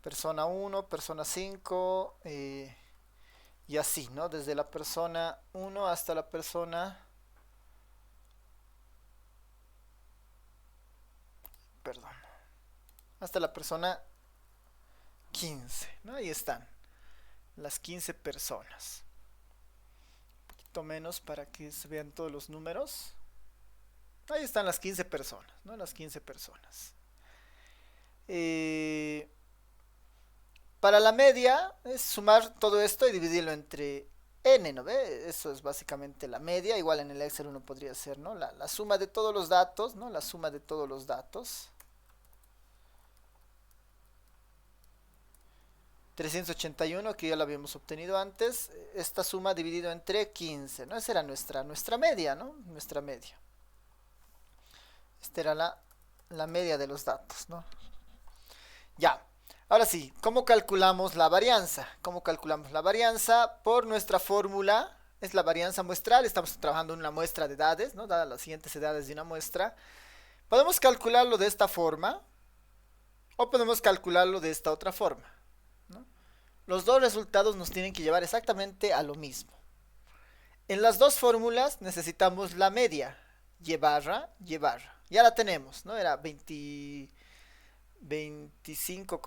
Persona 1, persona 5, y así, ¿no? Desde la persona 1 hasta la persona... Perdón. Hasta la persona 15, ¿no? Ahí están. Las 15 personas. Un poquito menos para que se vean todos los números. Ahí están las 15 personas, ¿no? Las 15 personas. Para la media es sumar todo esto y dividirlo entre n, ¿no ve? Eso es básicamente la media. Igual en el Excel uno podría hacer, ¿no? La suma de todos los datos, ¿no? La suma de todos los datos. 381 que ya lo habíamos obtenido antes. Esta suma dividido entre 15, ¿no? Esa era nuestra media, ¿no? Nuestra media. Esta era la media de los datos, ¿no? Ya. Ahora sí, ¿cómo calculamos la varianza? ¿Cómo calculamos la varianza? Por nuestra fórmula, es la varianza muestral. Estamos trabajando en una muestra de edades, ¿no? Dadas las siguientes edades de una muestra. Podemos calcularlo de esta forma o podemos calcularlo de esta otra forma, ¿no? Los dos resultados nos tienen que llevar exactamente a lo mismo. En las dos fórmulas necesitamos la media, y barra, y barra. Ya la tenemos, ¿no? Era 25,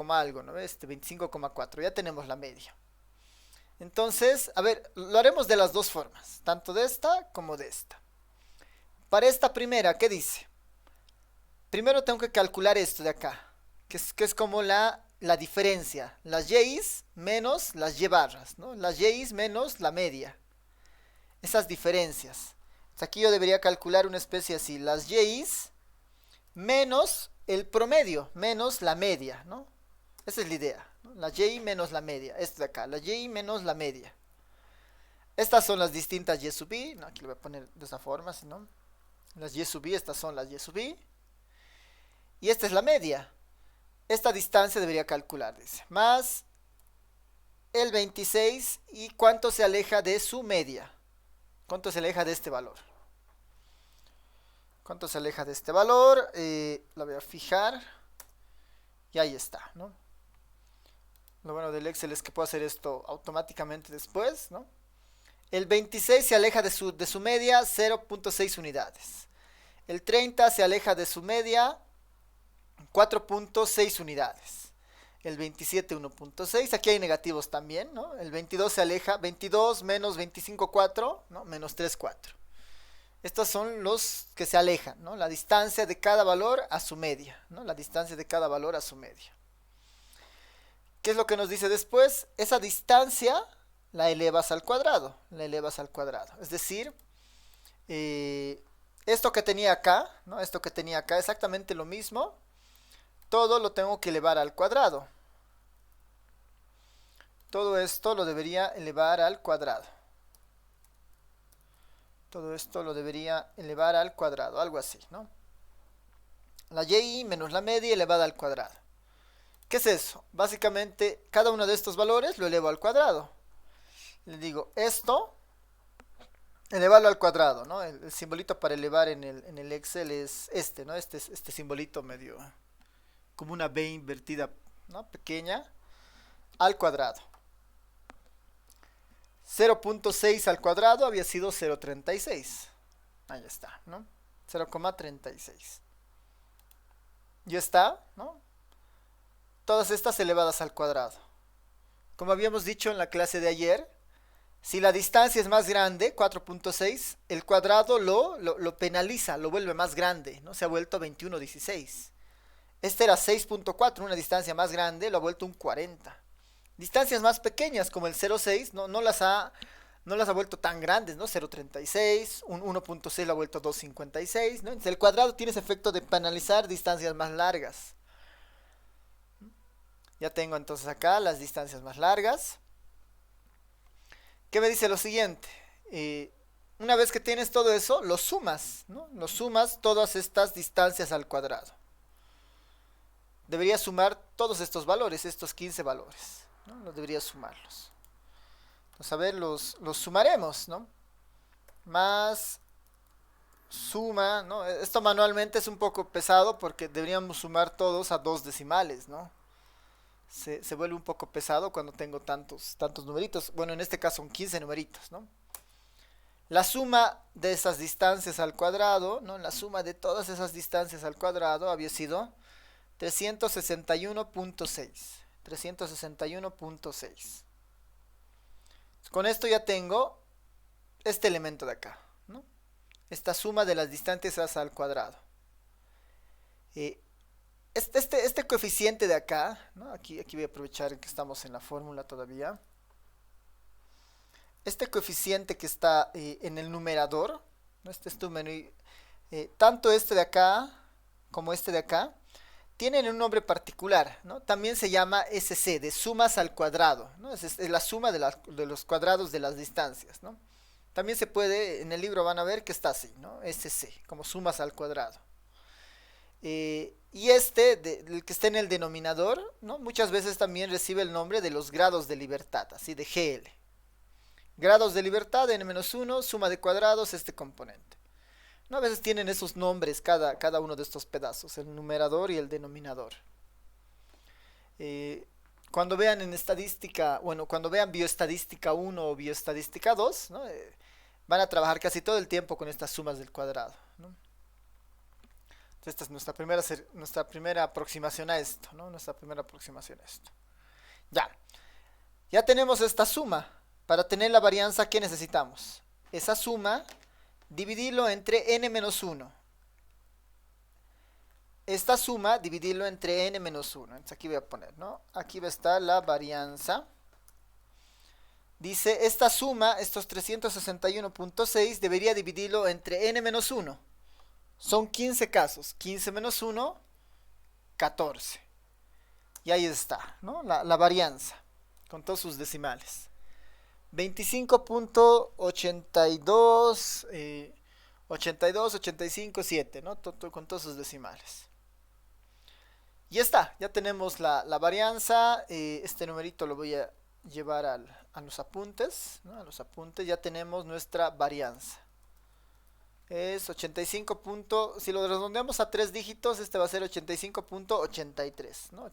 algo, ¿no? 25,4. Ya tenemos la media. Entonces, a ver, lo haremos de las dos formas, tanto de esta como de esta. Para esta primera, ¿qué dice? Primero tengo que calcular esto de acá, que es como la diferencia, las y's menos las y barras, ¿no? Las y's menos la media. Esas diferencias. Entonces aquí yo debería calcular una especie así, las y's menos el promedio, menos la media, ¿no? Esa es la idea, ¿no? La y menos la media, esto de acá, la y menos la media. Estas son las distintas y sub i, no, aquí lo voy a poner de esa forma, si no. Las y sub i, estas son las y sub i. Y esta es la media. Esta distancia debería calcular, dice, más el 26 y cuánto se aleja de su media. ¿Cuánto se aleja de este valor? ¿Cuánto se aleja de este valor? La voy a fijar. Y ahí está, ¿no? Lo bueno del Excel es que puedo hacer esto automáticamente después, ¿no? El 26 se aleja de su media 0.6 unidades. El 30 se aleja de su media 4.6 unidades. El 27 1.6, aquí hay negativos también, ¿no? El 22 se aleja, 22 menos 25,4, ¿no? Menos 3,4. Estos son los que se alejan, ¿no? La distancia de cada valor a su media, ¿no? La distancia de cada valor a su media. ¿Qué es lo que nos dice después? Esa distancia la elevas al cuadrado, la elevas al cuadrado. Es decir, esto que tenía acá, ¿no? Esto que tenía acá, exactamente lo mismo, todo lo tengo que elevar al cuadrado. Todo esto lo debería elevar al cuadrado. Todo esto lo debería elevar al cuadrado, algo así, ¿no? La y menos la media elevada al cuadrado. ¿Qué es eso? Básicamente, cada uno de estos valores lo elevo al cuadrado. Le digo, esto, elevarlo al cuadrado, ¿no? El simbolito para elevar en el Excel es este, ¿no? Este simbolito medio, como una B invertida, ¿no? Pequeña, al cuadrado. 0.6 al cuadrado había sido 0.36. Ahí está, ¿no? 0,36. Ya está, ¿no? Todas estas elevadas al cuadrado. Como habíamos dicho en la clase de ayer, si la distancia es más grande, 4.6, el cuadrado lo penaliza, lo vuelve más grande, ¿no? Se ha vuelto 21,16. Este era 6.4, una distancia más grande, lo ha vuelto un 40. Distancias más pequeñas como el 0.6 no las ha vuelto tan grandes, ¿no? 0.36, un 1.6 lo ha vuelto 2.56, ¿no? Entonces el cuadrado tiene ese efecto de penalizar distancias más largas. Ya tengo entonces acá las distancias más largas. ¿Qué me dice lo siguiente? Una vez que tienes todo eso, lo sumas, ¿no? Lo sumas todas estas distancias al cuadrado. Debería sumar todos estos valores, estos 15 valores, ¿no? Los debería sumarlos. Entonces, a ver, los sumaremos, ¿no? Más suma, ¿no? Esto manualmente es un poco pesado porque deberíamos sumar todos a 2 decimales, ¿no? Se vuelve un poco pesado cuando tengo tantos numeritos. Bueno, en este caso son 15 numeritos, ¿no? La suma de esas distancias al cuadrado, ¿no? La suma de todas esas distancias al cuadrado había sido 361.6. 361.6. Con esto ya tengo este elemento de acá, ¿no? Esta suma de las distancias al cuadrado. Este coeficiente de acá, ¿no? Aquí voy a aprovechar que estamos en la fórmula todavía. Este coeficiente que está en el numerador, ¿no? Tanto este de acá como este de acá tienen un nombre particular, ¿no? También se llama SC, de sumas al cuadrado, ¿no? Es la suma de los cuadrados de las distancias, ¿no? También se puede, en el libro van a ver que está así, ¿no? SC, como sumas al cuadrado. Y el que está en el denominador, ¿no? Muchas veces también recibe el nombre de los grados de libertad, así de GL. Grados de libertad, n-1, suma de cuadrados, este componente. ¿No? A veces tienen esos nombres cada uno de estos pedazos, el numerador y el denominador. Cuando vean en estadística, bueno, cuando vean bioestadística 1 o bioestadística 2, ¿no? Van a trabajar casi todo el tiempo con estas sumas del cuadrado, ¿no? Entonces, esta es nuestra primera aproximación a esto, ¿no? Nuestra primera aproximación a esto. Ya tenemos esta suma. Para tener la varianza, ¿qué necesitamos? Esa suma, dividirlo entre n-1. Esta suma, dividirlo entre n-1. Entonces aquí voy a poner, ¿no? Aquí va a estar la varianza. Dice, esta suma, estos 361.6, debería dividirlo entre n-1. Son 15 casos. 15 menos 1, 14. Y ahí está, ¿no? La varianza, con todos sus decimales. 25.82, 82, 85, 7, ¿no? Con todos sus decimales. Y está, ya tenemos la varianza. Este numerito lo voy a llevar a los apuntes, ¿no? A los apuntes ya tenemos nuestra varianza. Es 85 si lo redondeamos a 3 dígitos, este va a ser 85.83, ¿no?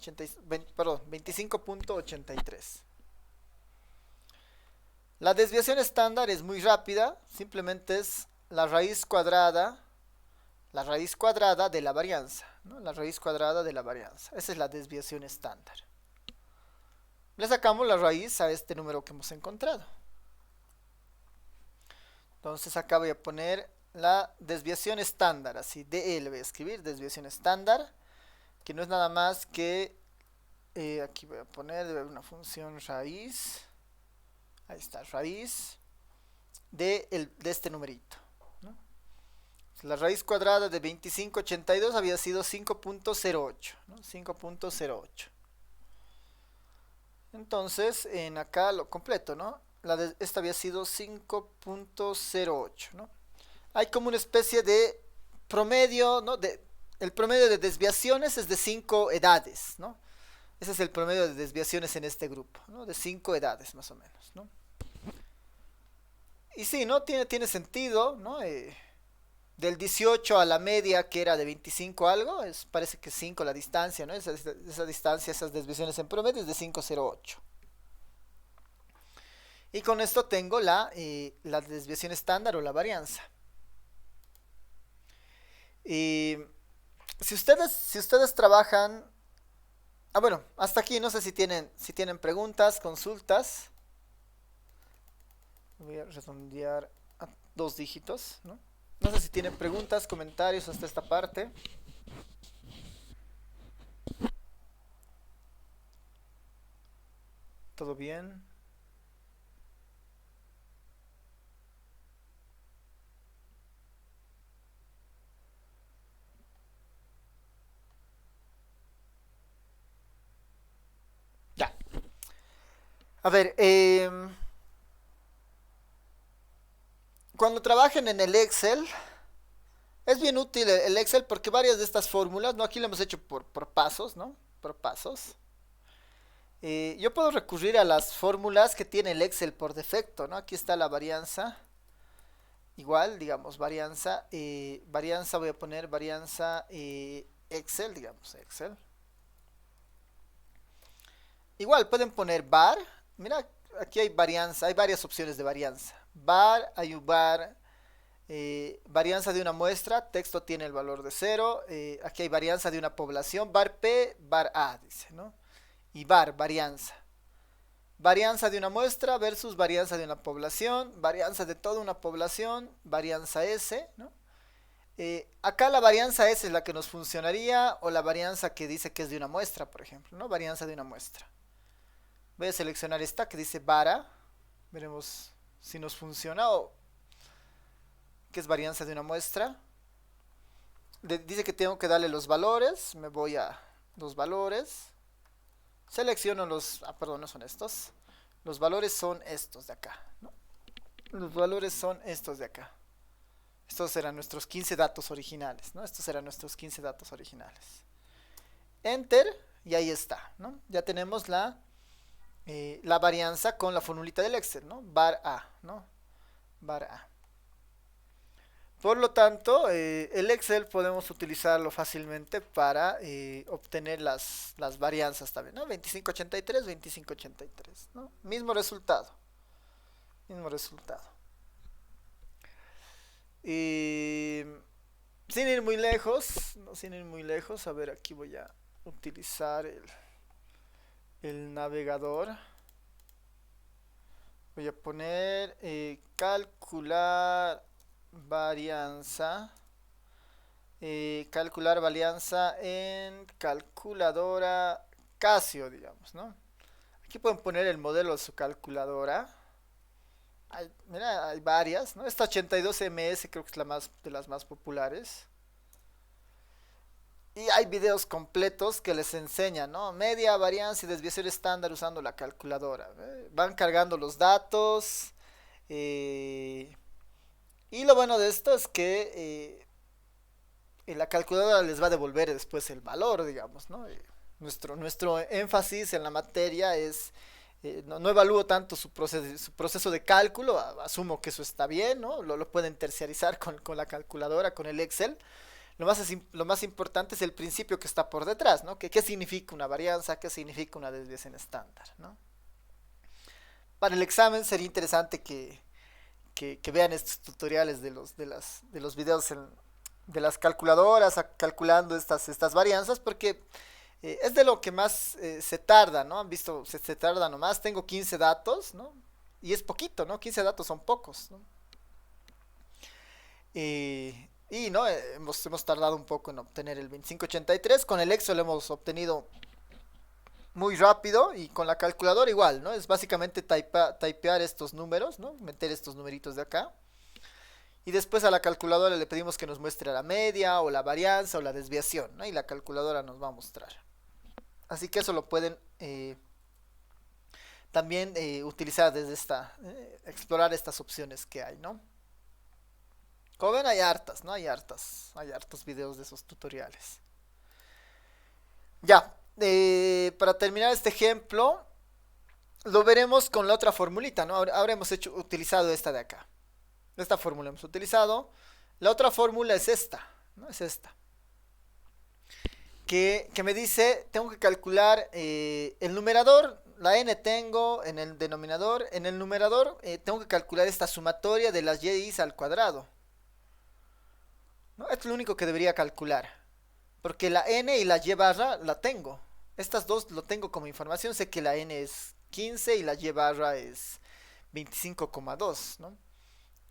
Perdón, 25.83. La desviación estándar es muy rápida, simplemente es la raíz cuadrada de la varianza, ¿no? La raíz cuadrada de la varianza. Esa es la desviación estándar. Le sacamos la raíz a este número que hemos encontrado. Entonces acá voy a poner la desviación estándar, así, DE le voy a escribir, desviación estándar, que no es nada más que, aquí voy a poner, debe haber una función raíz, ahí está, raíz de este numerito, ¿no? La raíz cuadrada de 2582 había sido 5.08, ¿no? 5.08. Entonces, en acá lo completo, ¿no? Esta había sido 5.08, ¿no? Hay como una especie de promedio, ¿no? El promedio de desviaciones es de 5 edades, ¿no? Ese es el promedio de desviaciones en este grupo, ¿no? De 5 edades más o menos, ¿no? Y sí, ¿no? Tiene sentido, ¿no? Del 18 a la media, que era de 25 algo, parece que 5 la distancia, ¿no? Esa distancia, esas desviaciones en promedio es de 5.08. Y con esto tengo la desviación estándar o la varianza. Y si ustedes trabajan... bueno, hasta aquí no sé si tienen preguntas, consultas. Voy a redondear a 2 dígitos, ¿no? No sé si tienen preguntas, comentarios hasta esta parte. ¿Todo bien? Ya. A ver, cuando trabajen en el Excel, es bien útil el Excel porque varias de estas fórmulas, ¿no? Aquí lo hemos hecho por pasos, ¿no? Por pasos. Yo puedo recurrir a las fórmulas que tiene el Excel por defecto, ¿no? Aquí está la varianza. Igual, digamos, varianza. Varianza, voy a poner varianza Excel, digamos, Excel. Igual, pueden poner var. Mira, aquí hay varianza, hay varias opciones de varianza. Var, hay un var. Varianza de una muestra, texto tiene el valor de 0. Aquí hay varianza de una población, var P, var A, dice, ¿no? Y var, varianza. Varianza de una muestra versus varianza de una población, varianza de toda una población, varianza S, ¿no? Acá la varianza S es la que nos funcionaría, o la varianza que dice que es de una muestra, por ejemplo, ¿no? Varianza de una muestra. Voy a seleccionar esta que dice vara. Veremos si nos funciona o que es varianza de una muestra. Dice que tengo que darle los valores. Me voy a los valores. Selecciono los... perdón, no son estos. Los valores son estos de acá, ¿no? Los valores son estos de acá. Estos eran nuestros 15 datos originales, ¿no? Estos eran nuestros 15 datos originales. Enter y ahí está, ¿no? Ya tenemos la varianza con la formulita del Excel, ¿no? Var A, ¿no? Var A. Por lo tanto, el Excel podemos utilizarlo fácilmente para obtener las varianzas también, ¿no? 2583, 2583, ¿no? Mismo resultado. Mismo resultado. Sin ir muy lejos, no, sin ir muy lejos, a ver, aquí voy a utilizar el navegador. Voy a poner calcular varianza. Calcular varianza en calculadora Casio, digamos, ¿no? Aquí pueden poner el modelo de su calculadora. Mira, hay varias, ¿no? Esta 82MS creo que es de las más populares. Y hay videos completos que les enseñan, ¿no? Media, varianza y desviación estándar usando la calculadora. Van cargando los datos. Y lo bueno de esto es que la calculadora les va a devolver después el valor, digamos, ¿no? Nuestro énfasis en la materia es no evalúo tanto su proceso de cálculo, asumo que eso está bien, ¿no? Lo pueden terciarizar con la calculadora, con el Excel. Lo más importante es el principio que está por detrás, ¿no? ¿Qué significa una varianza? ¿Qué significa una desviación estándar? ¿No? Para el examen sería interesante que vean estos tutoriales de los videos de las calculadoras calculando estas varianzas, porque es de lo que más se tarda, ¿no? Han visto, se tarda nomás. Tengo 15 datos, ¿no? Y es poquito, ¿no? 15 datos son pocos, ¿no? Y no, hemos tardado un poco en obtener el 2583. Con el Excel lo hemos obtenido muy rápido y con la calculadora igual, ¿no? Es básicamente typear estos números, ¿no? Meter estos numeritos de acá. Y después a la calculadora le pedimos que nos muestre la media o la varianza o la desviación, ¿no? Y la calculadora nos va a mostrar. Así que eso lo pueden también utilizar desde explorar estas opciones que hay, ¿no? Como ven, hay hartas, ¿no? Hay hartos videos de esos tutoriales. Ya, para terminar este ejemplo, lo veremos con la otra formulita, ¿no? Ahora hemos utilizado esta de acá. Esta fórmula hemos utilizado. La otra fórmula es esta, ¿no? Es esta. Que me dice, tengo que calcular el numerador, la n tengo en el denominador. En el numerador tengo que calcular esta sumatoria de las y al cuadrado, ¿no? Esto es lo único que debería calcular, porque la n y la y barra la tengo. Estas dos lo tengo como información. Sé que la n es 15 y la y barra es 25,2, ¿no?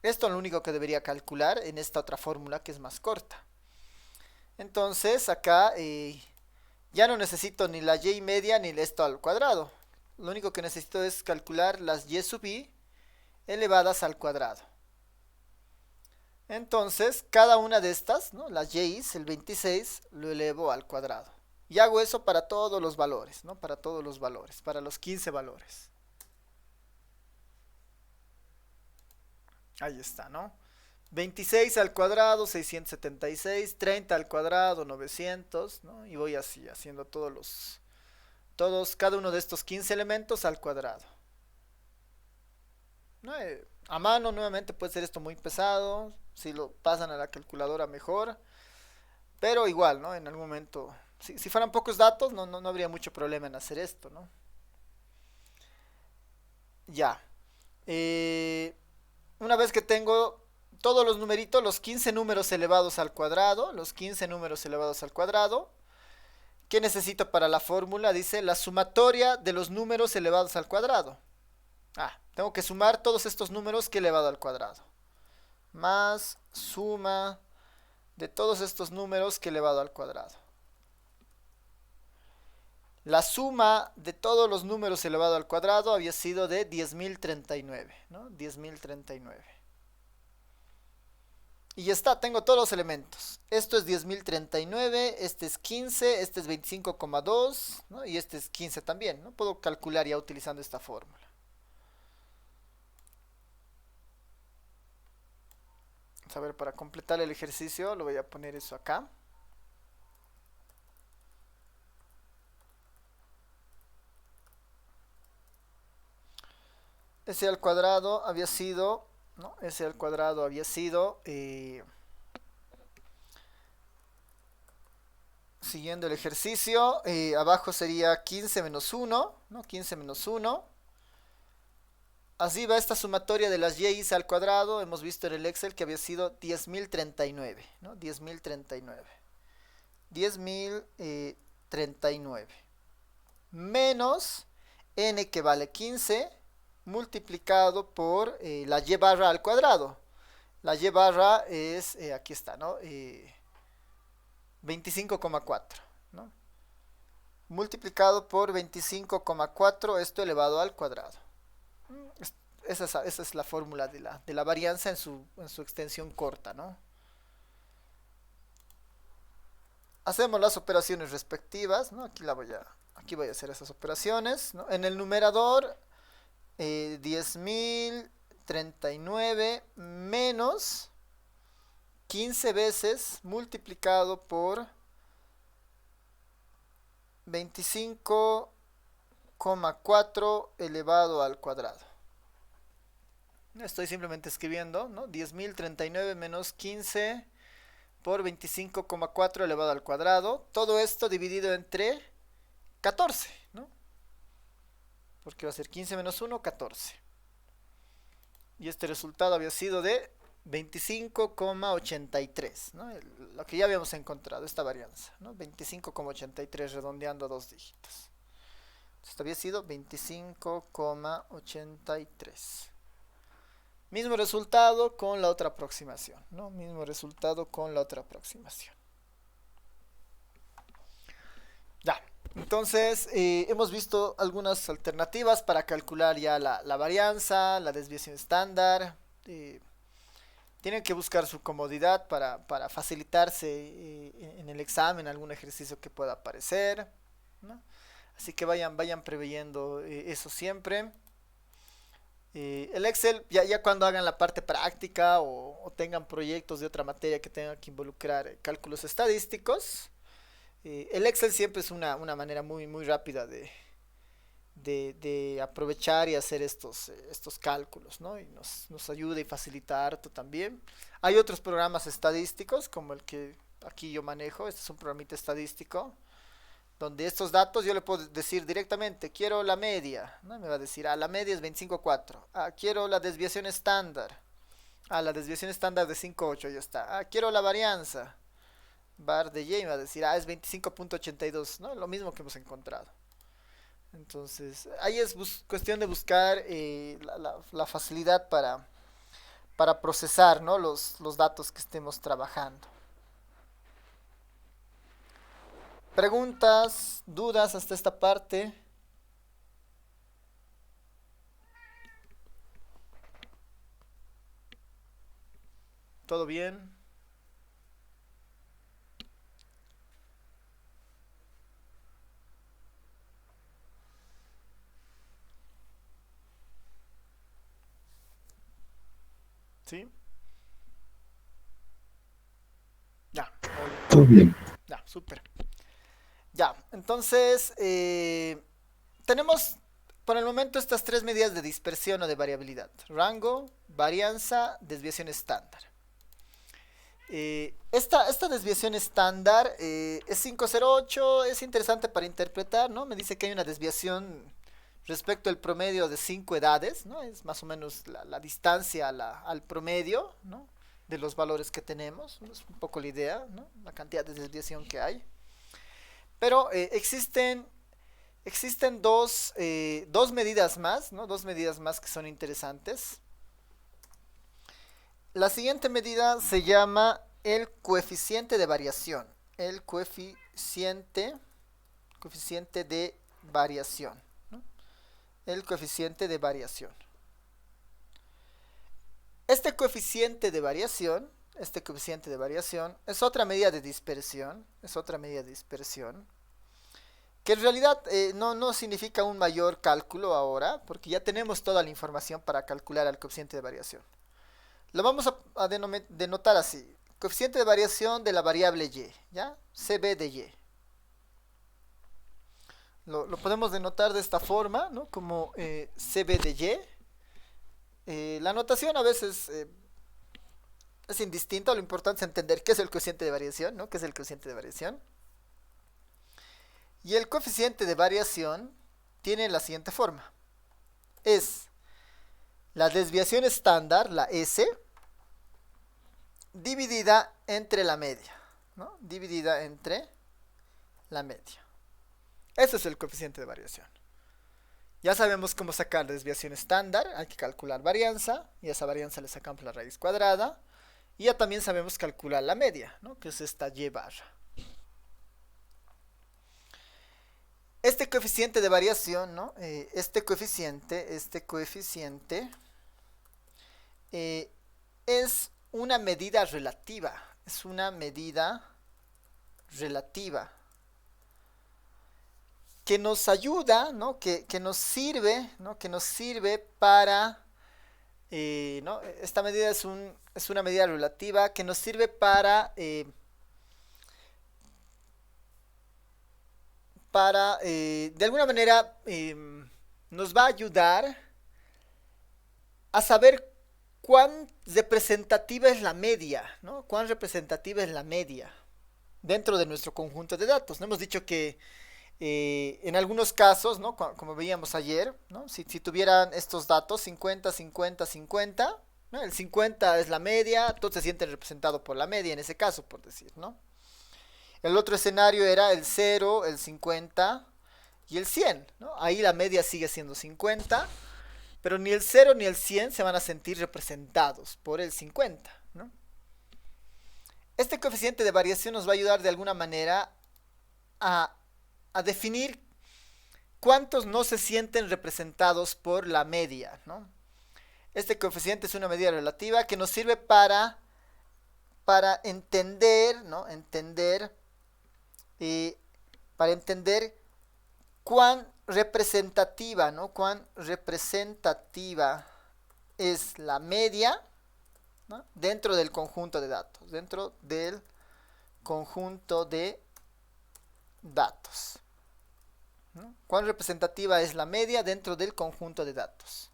Esto es lo único que debería calcular en esta otra fórmula que es más corta. Entonces acá ya no necesito ni la y media ni esto al cuadrado. Lo único que necesito es calcular las y sub i elevadas al cuadrado. Entonces cada una de estas, ¿no? Las y's, el 26, lo elevo al cuadrado. Y hago eso para todos los valores, ¿no? Para todos los valores, para los 15 valores. Ahí está, ¿no? 26 al cuadrado, 676, 30 al cuadrado, 900, ¿no? Y voy así, haciendo cada uno de estos 15 elementos al cuadrado, ¿no? A mano, nuevamente, puede ser esto muy pesado. Si lo pasan a la calculadora, mejor. Pero igual, ¿no? En algún momento, si fueran pocos datos, no habría mucho problema en hacer esto, ¿no? Ya. Una vez que tengo todos los numeritos, los 15 números elevados al cuadrado, ¿qué necesito para la fórmula? Dice la sumatoria de los números elevados al cuadrado. Tengo que sumar todos estos números que he elevado al cuadrado. Más suma de todos estos números que he elevado al cuadrado. La suma de todos los números elevado al cuadrado había sido de 10.039, ¿no? 10.039. Y ya está, tengo todos los elementos. Esto es 10.039, este es 15, este es 25,2, ¿no? Y este es 15 también, ¿no? Puedo calcular ya utilizando esta fórmula. Vamos a ver, para completar el ejercicio, lo voy a poner eso acá. S al cuadrado había sido, ¿no? S al cuadrado había sido, siguiendo el ejercicio, abajo sería 15 menos 1, ¿no? 15 menos 1. Así va esta sumatoria de las y's al cuadrado. Hemos visto en el Excel que había sido 10.039, ¿no? 10.039. 10.039. Menos n, que vale 15, multiplicado por la y barra al cuadrado. La y barra es, aquí está, ¿no? 25,4, ¿no? Multiplicado por 25,4, esto elevado al cuadrado. Esa es la fórmula de la varianza en su extensión corta, ¿no? Hacemos las operaciones respectivas, ¿no? Aquí voy a hacer esas operaciones, ¿no? En el numerador, 10.039 menos 15 veces multiplicado por 25,4. 25,4 elevado al cuadrado. Estoy simplemente escribiendo, ¿no? 10.039 menos 15 por 25,4 elevado al cuadrado. Todo esto dividido entre 14, ¿no? Porque va a ser 15 menos 1, 14. Y este resultado había sido de 25,83, ¿no? Lo que ya habíamos encontrado, esta varianza, ¿no? 25,83 redondeando a dos dígitos. Esto había sido 25,83. Mismo resultado con la otra aproximación, ¿no? Mismo resultado con la otra aproximación. Ya, entonces hemos visto algunas alternativas para calcular ya la varianza, la desviación estándar. Tienen que buscar su comodidad para facilitarse en el examen algún ejercicio que pueda aparecer, ¿no? Así que vayan preveyendo eso siempre. El Excel, ya cuando hagan la parte práctica o tengan proyectos de otra materia que tengan que involucrar cálculos estadísticos, el Excel siempre es una manera muy rápida de aprovechar y hacer estos cálculos, ¿no? Y nos ayuda y facilita harto también. Hay otros programas estadísticos, como el que aquí yo manejo. Este es un programita estadístico, donde estos datos yo le puedo decir directamente, quiero la media, ¿no? Me va a decir, la media es 25,4. Quiero la desviación estándar. La desviación estándar de 5,8, ya está. Quiero la varianza. Bar de Y me va a decir, es 25,82, ¿no? Lo mismo que hemos encontrado. Entonces, ahí es cuestión de buscar la facilidad para procesar, ¿no? los datos que estemos trabajando. ¿Preguntas, dudas hasta esta parte? ¿Todo bien? ¿Sí? Ya,
Todo bien.
ya, súper. Ya, entonces, tenemos por el momento estas tres medidas de dispersión o de variabilidad: rango, varianza, desviación estándar. Esta desviación estándar es 508, es interesante para interpretar, ¿no? Me dice que hay una desviación respecto al promedio de 5 edades, ¿no? Es más o menos la distancia al promedio, ¿no? De los valores que tenemos, ¿no? Es un poco la idea, ¿no? La cantidad de desviación que hay. Pero existen dos medidas más, ¿no? Dos medidas más que son interesantes. La siguiente medida se llama el coeficiente de variación. El coeficiente de variación, ¿no? El coeficiente de variación. Este coeficiente de variación es otra medida de dispersión. Que en realidad no significa un mayor cálculo ahora, porque ya tenemos toda la información para calcular el coeficiente de variación. Lo vamos a denotar así: coeficiente de variación de la variable y, ¿ya? CB de y. Lo podemos denotar de esta forma, ¿no? Como CB de y. La notación a veces es indistinta. Lo importante es entender qué es el coeficiente de variación, ¿no? ¿Qué es el coeficiente de variación? Y el coeficiente de variación tiene la siguiente forma: es la desviación estándar, la S, dividida entre la media, ¿no? Dividida entre la media. Ese es el coeficiente de variación. Ya sabemos cómo sacar la desviación estándar. Hay que calcular varianza, y a esa varianza le sacamos la raíz cuadrada. Y ya también sabemos calcular la media, ¿no? Que es esta y barra. Este coeficiente de variación, ¿no? Este coeficiente es una medida relativa. Es una medida relativa que nos ayuda, ¿no? Que nos sirve, ¿no? Que nos sirve para, ¿no? Esta medida es una medida relativa que nos sirve para para, de alguna manera, nos va a ayudar a saber cuán representativa es la media, ¿no? Cuán representativa es la media dentro de nuestro conjunto de datos. ¿No? Hemos dicho que en algunos casos, ¿no? Como veíamos ayer, ¿no? Si tuvieran estos datos, 50, 50, 50, ¿no? El 50 es la media, todos se sienten representados por la media en ese caso, por decir, ¿no? El otro escenario era el 0, el 50 y el 100, ¿no? Ahí la media sigue siendo 50, pero ni el 0 ni el 100 se van a sentir representados por el 50, ¿no? Este coeficiente de variación nos va a ayudar de alguna manera a, a definir cuántos no se sienten representados por la media, ¿no? Este coeficiente es una medida relativa que nos sirve para entender, ¿no? Para entender cuán representativa, ¿no? Cuán representativa es la media, ¿no? Dentro del conjunto de datos, dentro del conjunto de datos, ¿no? Cuán representativa es la media dentro del conjunto de datos.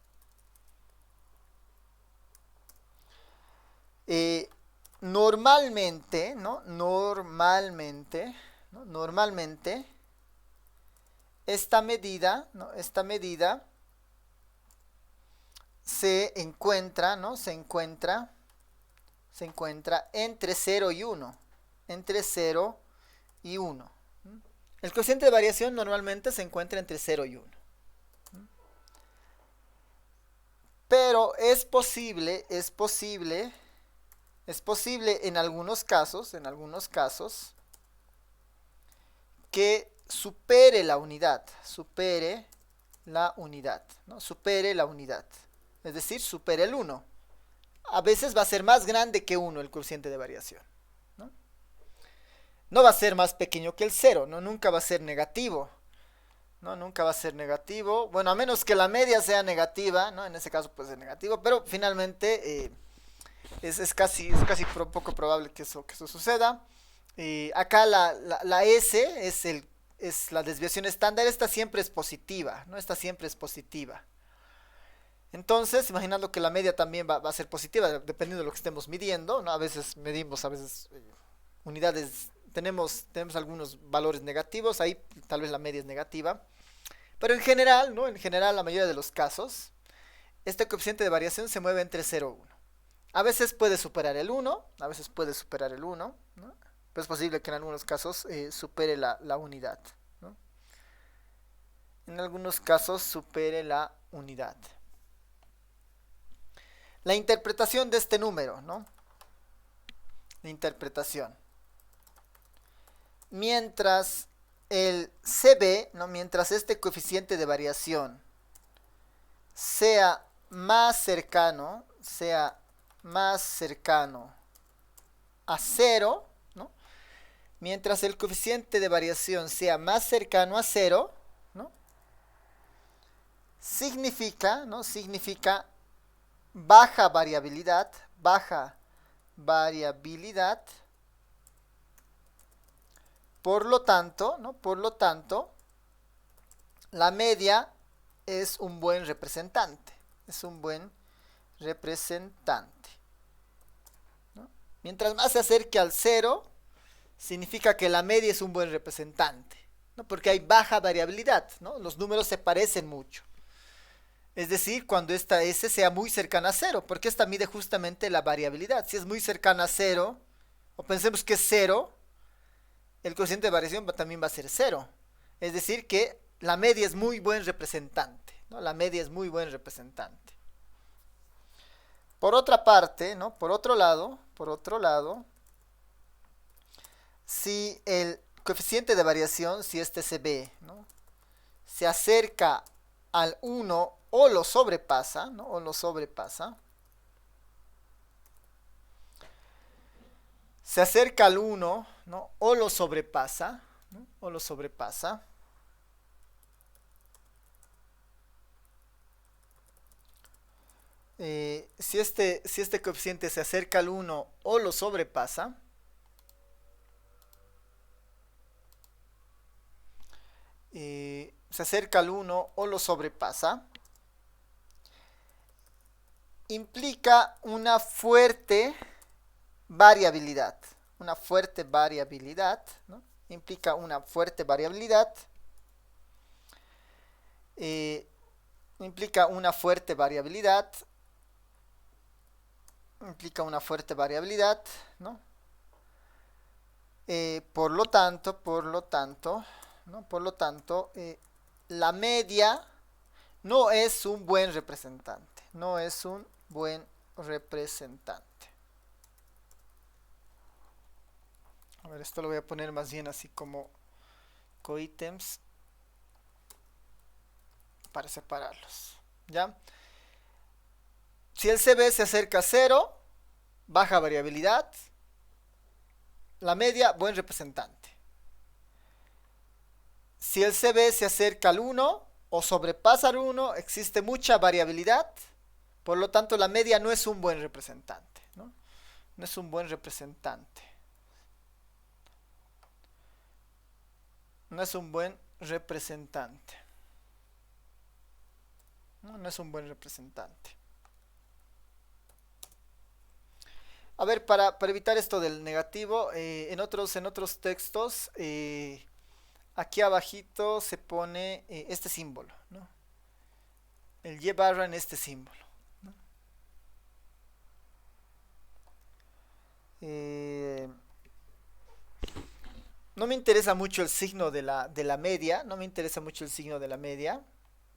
Normalmente, ¿no? Normalmente, esta medida, ¿no? Esta medida se encuentra, ¿no? Se encuentra entre 0 y 1. Entre 0 y 1. El coeficiente de variación normalmente se encuentra entre 0 y 1. Pero es posible en algunos casos, que supere la unidad, ¿no? Supere la unidad. Es decir, supere el 1. A veces va a ser más grande que 1 el coeficiente de variación, ¿no? No va a ser más pequeño que el 0, ¿no? Nunca va a ser negativo, ¿no? Nunca va a ser negativo. Bueno, a menos que la media sea negativa, ¿no? En ese caso puede ser negativo, pero finalmente es casi poco probable que eso suceda. Acá la S es la desviación estándar. Esta siempre es positiva, ¿no? Esta siempre es positiva. Entonces, imaginando que la media también va a ser positiva, dependiendo de lo que estemos midiendo, ¿no? A veces medimos, unidades, tenemos algunos valores negativos, ahí tal vez la media es negativa. Pero en general, ¿no? En general, la mayoría de los casos, este coeficiente de variación se mueve entre 0 y 1. A veces puede superar el 1, ¿no? Pero es posible que en algunos casos supere la unidad, ¿no? En algunos casos supere la unidad. La interpretación de este número, ¿no? La interpretación. Mientras el CB, ¿no? Mientras este coeficiente de variación sea más cercano a 0, ¿no? Mientras el coeficiente de variación sea más cercano a 0, ¿no? Significa, ¿no? Significa baja variabilidad. Por lo tanto, ¿no? La media es un buen representante. ¿No? Mientras más se acerque al 0, significa que la media es un buen representante, ¿no? Porque hay baja variabilidad, ¿no? Los números se parecen mucho. Es decir, cuando esta S sea muy cercana a 0, porque esta mide justamente la variabilidad. Si es muy cercana a 0, o pensemos que es 0, el coeficiente de variación también va a ser 0. Es decir, que la media es muy buen representante, ¿no? La media es muy buen representante. Por otra parte, ¿no? Por otro lado, si el coeficiente de variación, si este CB, ¿no? se acerca al 1 o lo sobrepasa, ¿no? Se acerca al 1, ¿no? O lo sobrepasa, ¿no? Si este coeficiente se acerca al 1 o lo sobrepasa, se acerca al 1 o lo sobrepasa, implica una fuerte variabilidad. Una fuerte variabilidad, ¿no? Implica una fuerte variabilidad. Implica una fuerte variabilidad. Implica una fuerte variabilidad, ¿no? Por lo tanto, ¿no? Por lo tanto, la media no es un buen representante. No es un buen representante. A ver, esto lo voy a poner más bien así como coítems para separarlos. ¿Ya? Si el CB se acerca a 0, baja variabilidad. La media, buen representante. Si el CB se acerca al 1 o sobrepasa al 1, existe mucha variabilidad. Por lo tanto, la media no es un buen representante, ¿no? No es un buen representante. No es un buen representante. No es un buen representante. A ver, para evitar esto del negativo, en otros textos, aquí abajito se pone este símbolo, ¿no? El Y barra en este símbolo, ¿no? No me interesa mucho el signo de la media, no me interesa mucho el signo de la media,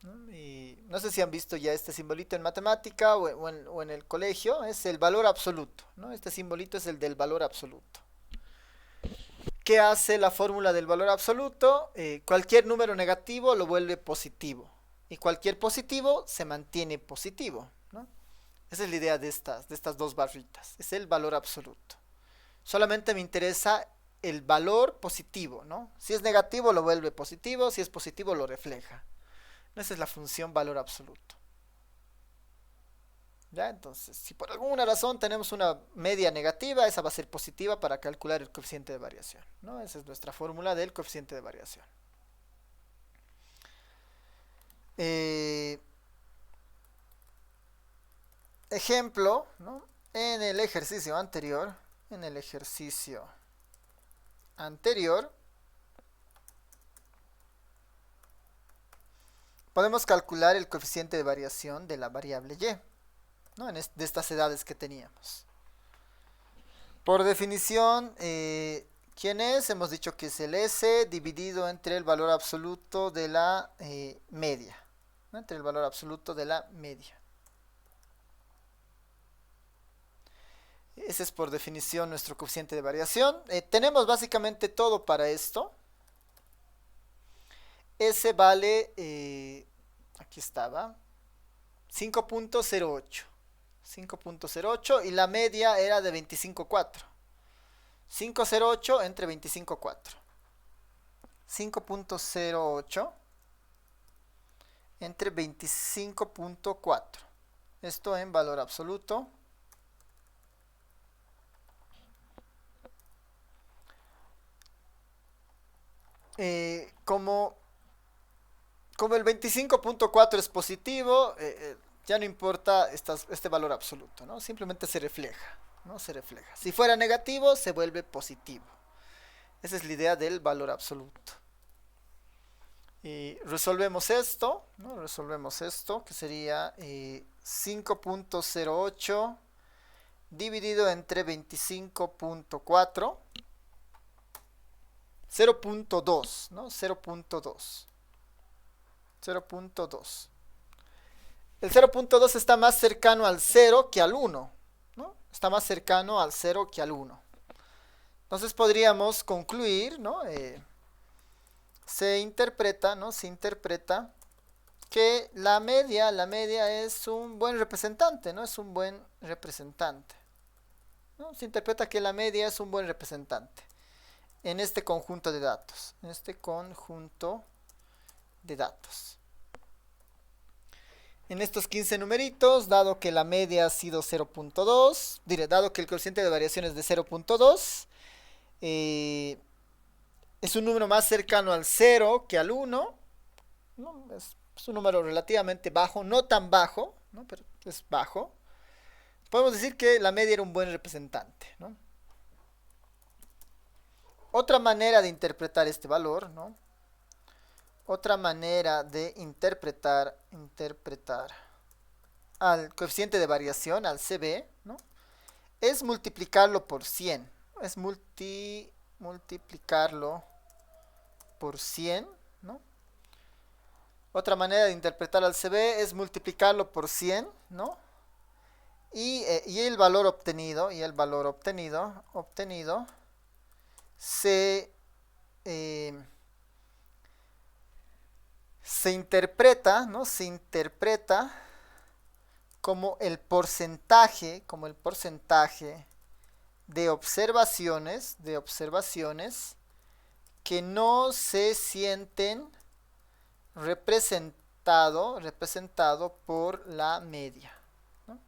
¿no? Y no sé si han visto ya este simbolito en matemática o en el colegio, es el valor absoluto, ¿no? Este simbolito es el del valor absoluto. ¿Qué hace la fórmula del valor absoluto? Cualquier número negativo lo vuelve positivo y cualquier positivo se mantiene positivo, ¿no? Esa es la idea de estas dos barritas, es el valor absoluto. Solamente me interesa el valor positivo, ¿no? Si es negativo lo vuelve positivo, si es positivo lo refleja. Esa es la función valor absoluto. ¿Ya? Entonces, si por alguna razón tenemos una media negativa, esa va a ser positiva para calcular el coeficiente de variación, ¿no? Esa es nuestra fórmula del coeficiente de variación. Ejemplo, ¿no? En el ejercicio anterior, podemos calcular el coeficiente de variación de la variable y, ¿no? De estas edades que teníamos. Por definición, ¿quién es? Hemos dicho que es el S dividido entre el valor absoluto de la media, ¿no? Entre el valor absoluto de la media. Ese es por definición nuestro coeficiente de variación. Tenemos básicamente todo para esto. S vale, aquí estaba, 5.08. 5.08 y la media era de 25.4. 5.08 entre 25.4. 5.08 entre 25.4. Esto en valor absoluto. Como el 25.4 es positivo, ya no importa este valor absoluto, ¿no? Simplemente se refleja, ¿no? Se refleja. Si fuera negativo, se vuelve positivo. Esa es la idea del valor absoluto. Y resolvemos esto, ¿no? Resolvemos esto, que sería 5.08 dividido entre 25.4, 0.2, ¿no? 0.2. 0.2. El 0.2 está más cercano al 0 que al 1, ¿no? Está más cercano al 0 que al 1. Entonces podríamos concluir, ¿no? Se interpreta, ¿no? Se interpreta que la media es un buen representante, ¿no? Es un buen representante, ¿no? Se interpreta que la media es un buen representante en este conjunto de datos, en este conjunto de datos. En estos 15 numeritos, dado que la media ha sido 0.2, dado que el coeficiente de variación es de 0.2, es un número más cercano al 0 que al 1, ¿no? Es un número relativamente bajo, no tan bajo, ¿no? Pero es bajo. Podemos decir que la media era un buen representante, ¿no? Otra manera de interpretar este valor, ¿no? Otra manera de interpretar al coeficiente de variación, al CB, ¿no? Es multiplicarlo por 100. Es multiplicarlo por 100, ¿no? Otra manera de interpretar al CB es multiplicarlo por 100, ¿no? Y el valor obtenido, se, eh, se interpreta, ¿no? Se interpreta como el porcentaje de observaciones que no se sienten representado por la media, ¿no?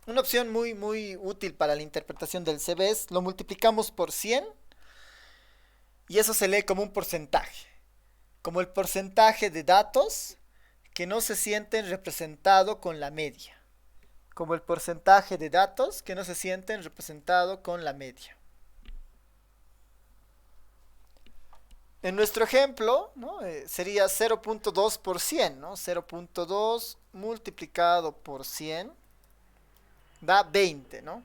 Una opción muy útil para la interpretación del CB es lo multiplicamos por 100 y eso se lee como un porcentaje, como el porcentaje de datos que no se sienten representado con la media, como el porcentaje de datos que no se sienten representado con la media. En nuestro ejemplo, ¿no? Sería 0.2 por 100, ¿no? 0.2 multiplicado por 100 da 20, ¿no?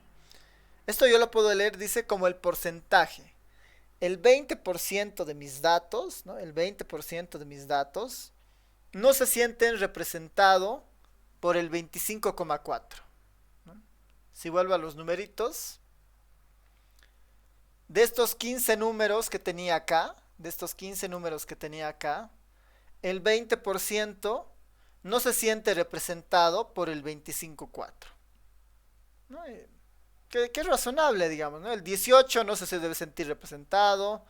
Esto yo lo puedo leer, dice, como el porcentaje. El 20% de mis datos, ¿no? El 20% de mis datos no se sienten representados por el 25,4, ¿no? Si vuelvo a los numeritos, de estos 15 números que tenía acá, el 20% no se siente representado por el 25,4, ¿no? Que es razonable, digamos, ¿no? El 18 no se debe sentir representado,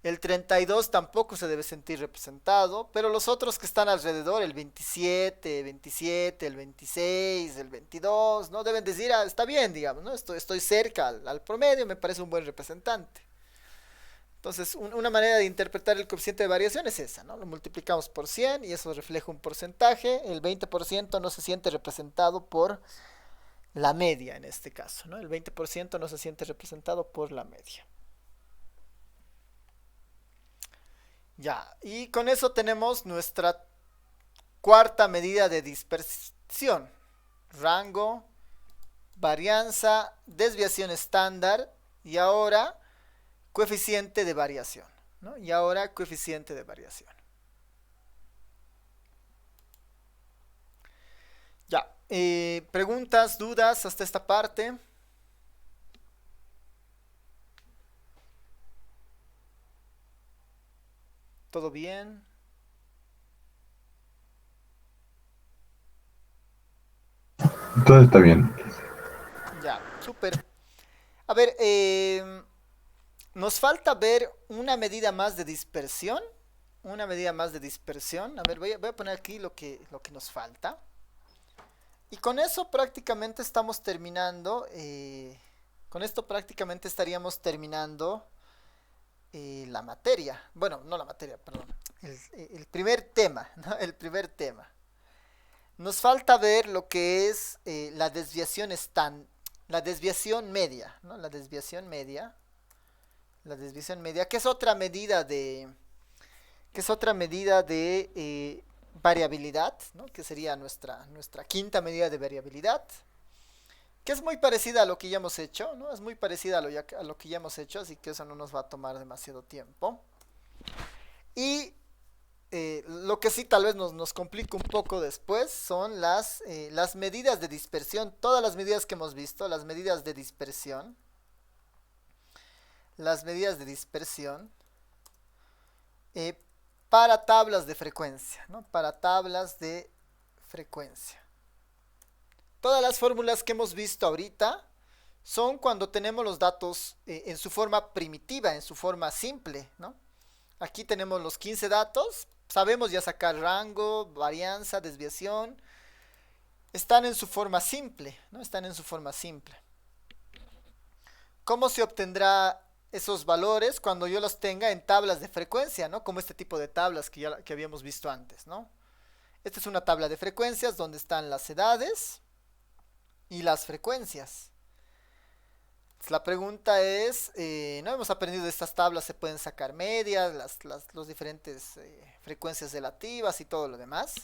el 32 tampoco se debe sentir representado, pero los otros que están alrededor, el 27, el 26, el 22, ¿no? Deben decir, ah, está bien, digamos, ¿no? Estoy cerca al promedio, me parece un buen representante. Entonces, una manera de interpretar el coeficiente de variación es esa, ¿no? Lo multiplicamos por 100 y eso refleja un porcentaje. El 20% no se siente representado por la media en este caso, ¿no? El 20% no se siente representado por la media. Ya, y con eso tenemos nuestra cuarta medida de dispersión. Rango, varianza, desviación estándar y ahora coeficiente de variación, ¿no? Ya, preguntas, dudas hasta esta parte. ¿Todo bien?
Todo está bien.
Ya, súper. A ver, nos falta ver una medida más de dispersión. A ver, voy a poner aquí lo que nos falta. Y con eso prácticamente estamos terminando. Con esto prácticamente estaríamos terminando la materia. Bueno, no la materia, perdón. El primer tema, ¿no? El primer tema. Nos falta ver lo que es la desviación media, ¿no? La desviación media, que es otra medida de variabilidad, ¿no? Que sería nuestra quinta medida de variabilidad, que es muy parecida a lo que ya hemos hecho, ¿no? Es muy parecida a lo que ya hemos hecho, así que eso no nos va a tomar demasiado tiempo. Y lo que sí tal vez nos complica un poco después son las medidas de dispersión, todas las medidas que hemos visto, las medidas de dispersión, para tablas de frecuencia, ¿no? Para tablas de frecuencia. Todas las fórmulas que hemos visto ahorita son cuando tenemos los datos en su forma primitiva, en su forma simple, ¿no? Aquí tenemos los 15 datos, sabemos ya sacar rango, varianza, desviación. Están en su forma simple, ¿no? ¿Cómo se obtendrá esos valores cuando yo los tenga en tablas de frecuencia, ¿no? Como este tipo de tablas que habíamos visto antes, ¿no? Esta es una tabla de frecuencias donde están las edades y las frecuencias. La pregunta es, no hemos aprendido de estas tablas, se pueden sacar medias, los diferentes frecuencias relativas y todo lo demás.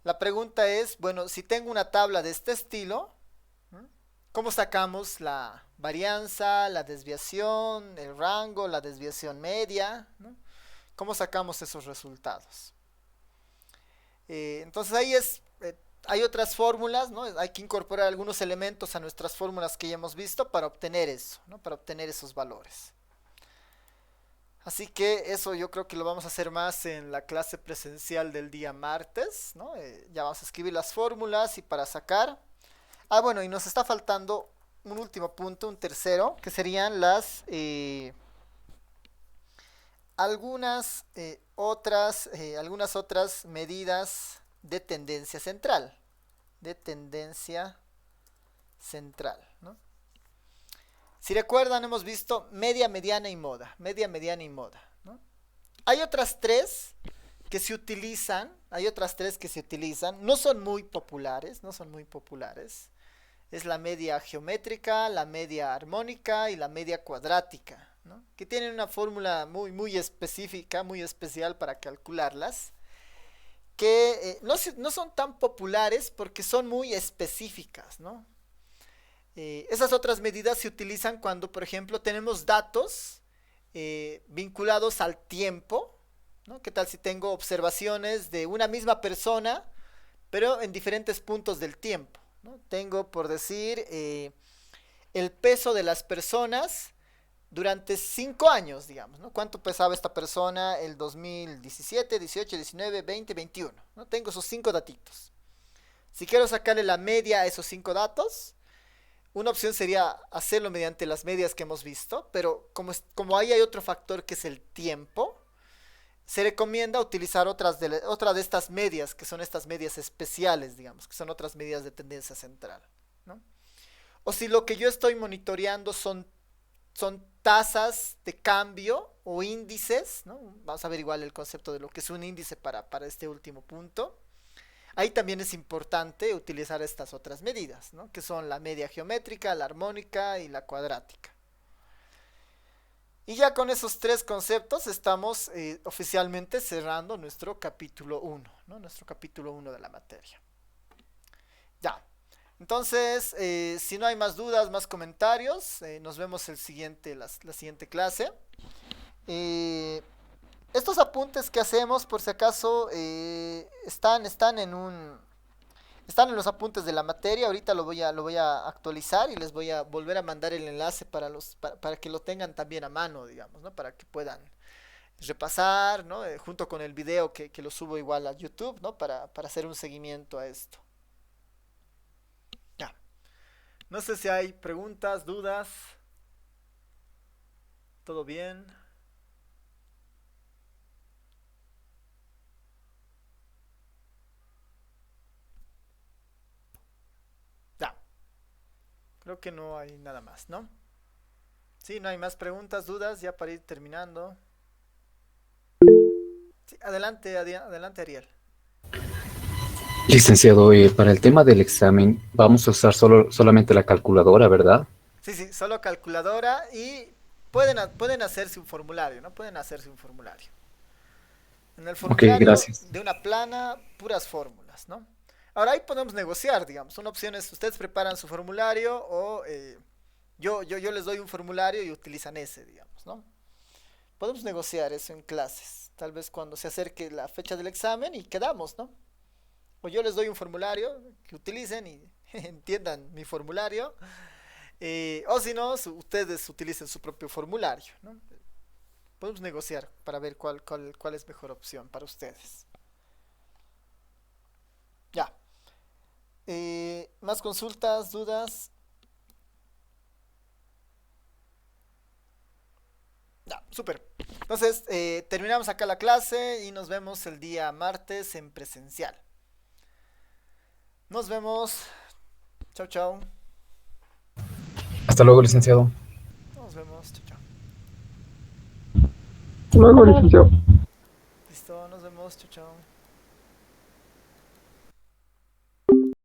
La pregunta es, bueno, si tengo una tabla de este estilo, ¿cómo sacamos la varianza, la desviación, el rango, la desviación media, ¿no? ¿Cómo sacamos esos resultados? Entonces ahí hay otras fórmulas, ¿no? Hay que incorporar algunos elementos a nuestras fórmulas que ya hemos visto para obtener eso, ¿no? Para obtener esos valores. Así que eso yo creo que lo vamos a hacer más en la clase presencial del día martes, ¿no? Ya vamos a escribir las fórmulas y para sacar. Bueno, y nos está faltando un último punto, un tercero, que serían algunas otras medidas de tendencia central. ¿No? Si recuerdan, hemos visto media, mediana y moda. Media, mediana y moda, ¿no? Hay otras tres que se utilizan. No son muy populares. Es la media geométrica, la media armónica y la media cuadrática, ¿no? Que tienen una fórmula muy, muy específica, muy especial para calcularlas, que no son tan populares porque son muy específicas, ¿no? Esas otras medidas se utilizan cuando, por ejemplo, tenemos datos vinculados al tiempo, ¿no? ¿Qué tal si tengo observaciones de una misma persona, pero en diferentes puntos del tiempo, ¿no? Tengo, por decir, el peso de las personas durante 5 años, digamos, ¿no? ¿Cuánto pesaba esta persona el 2017, 18, 19, 20, 21? ¿No? Tengo esos 5 datitos. Si quiero sacarle la media a esos 5 datos, una opción sería hacerlo mediante las medias que hemos visto, pero como ahí hay otro factor que es el tiempo, se recomienda utilizar otra de estas medias, que son estas medias especiales, digamos, que son otras medidas de tendencia central, ¿no? O si lo que yo estoy monitoreando son tasas de cambio o índices, ¿no? Vamos a ver igual el concepto de lo que es un índice para este último punto. Ahí también es importante utilizar estas otras medidas, ¿no? Que son la media geométrica, la armónica y la cuadrática. Y ya con esos 3 conceptos estamos oficialmente cerrando nuestro capítulo 1, ¿no? Nuestro capítulo 1 de la materia. Ya. Entonces, si no hay más dudas, más comentarios, nos vemos la siguiente clase. Estos apuntes que hacemos, por si acaso, están en los apuntes de la materia. Ahorita lo voy a actualizar y les voy a volver a mandar el enlace para que lo tengan también a mano, digamos, ¿no? Para que puedan repasar, ¿no? Junto con el video que lo subo igual a YouTube, ¿no? Para hacer un seguimiento a esto. Ya. No sé si hay preguntas, dudas. ¿Todo bien? Ya. Creo que no hay nada más, ¿no? Sí, no hay más preguntas, dudas, ya para ir terminando. Sí, adelante, Ariel.
Licenciado, para el tema del examen vamos a usar solamente la calculadora, ¿verdad?
Sí, solo calculadora y pueden hacerse un formulario, ¿no? Pueden hacerse un formulario. En el
Ok,
formulario
gracias.
de una plana, puras fórmulas, ¿no? Ahora ahí podemos negociar, digamos. Una opción es ustedes preparan su formulario o yo les doy un formulario y utilizan ese, digamos, ¿no? Podemos negociar eso en clases. Tal vez cuando se acerque la fecha del examen y quedamos, ¿no? O yo les doy un formulario que utilicen y entiendan mi formulario. O si no, ustedes utilicen su propio formulario, ¿no? Podemos negociar para ver cuál es mejor opción para ustedes. Ya. ¿Más consultas, dudas? Ya, súper. Entonces, terminamos acá la clase y nos vemos el día martes en presencial. Nos vemos. Chao, chao.
Hasta luego, licenciado.
Nos vemos. Chao, chao.
luego, licenciado.
Listo, nos vemos, chao, chao.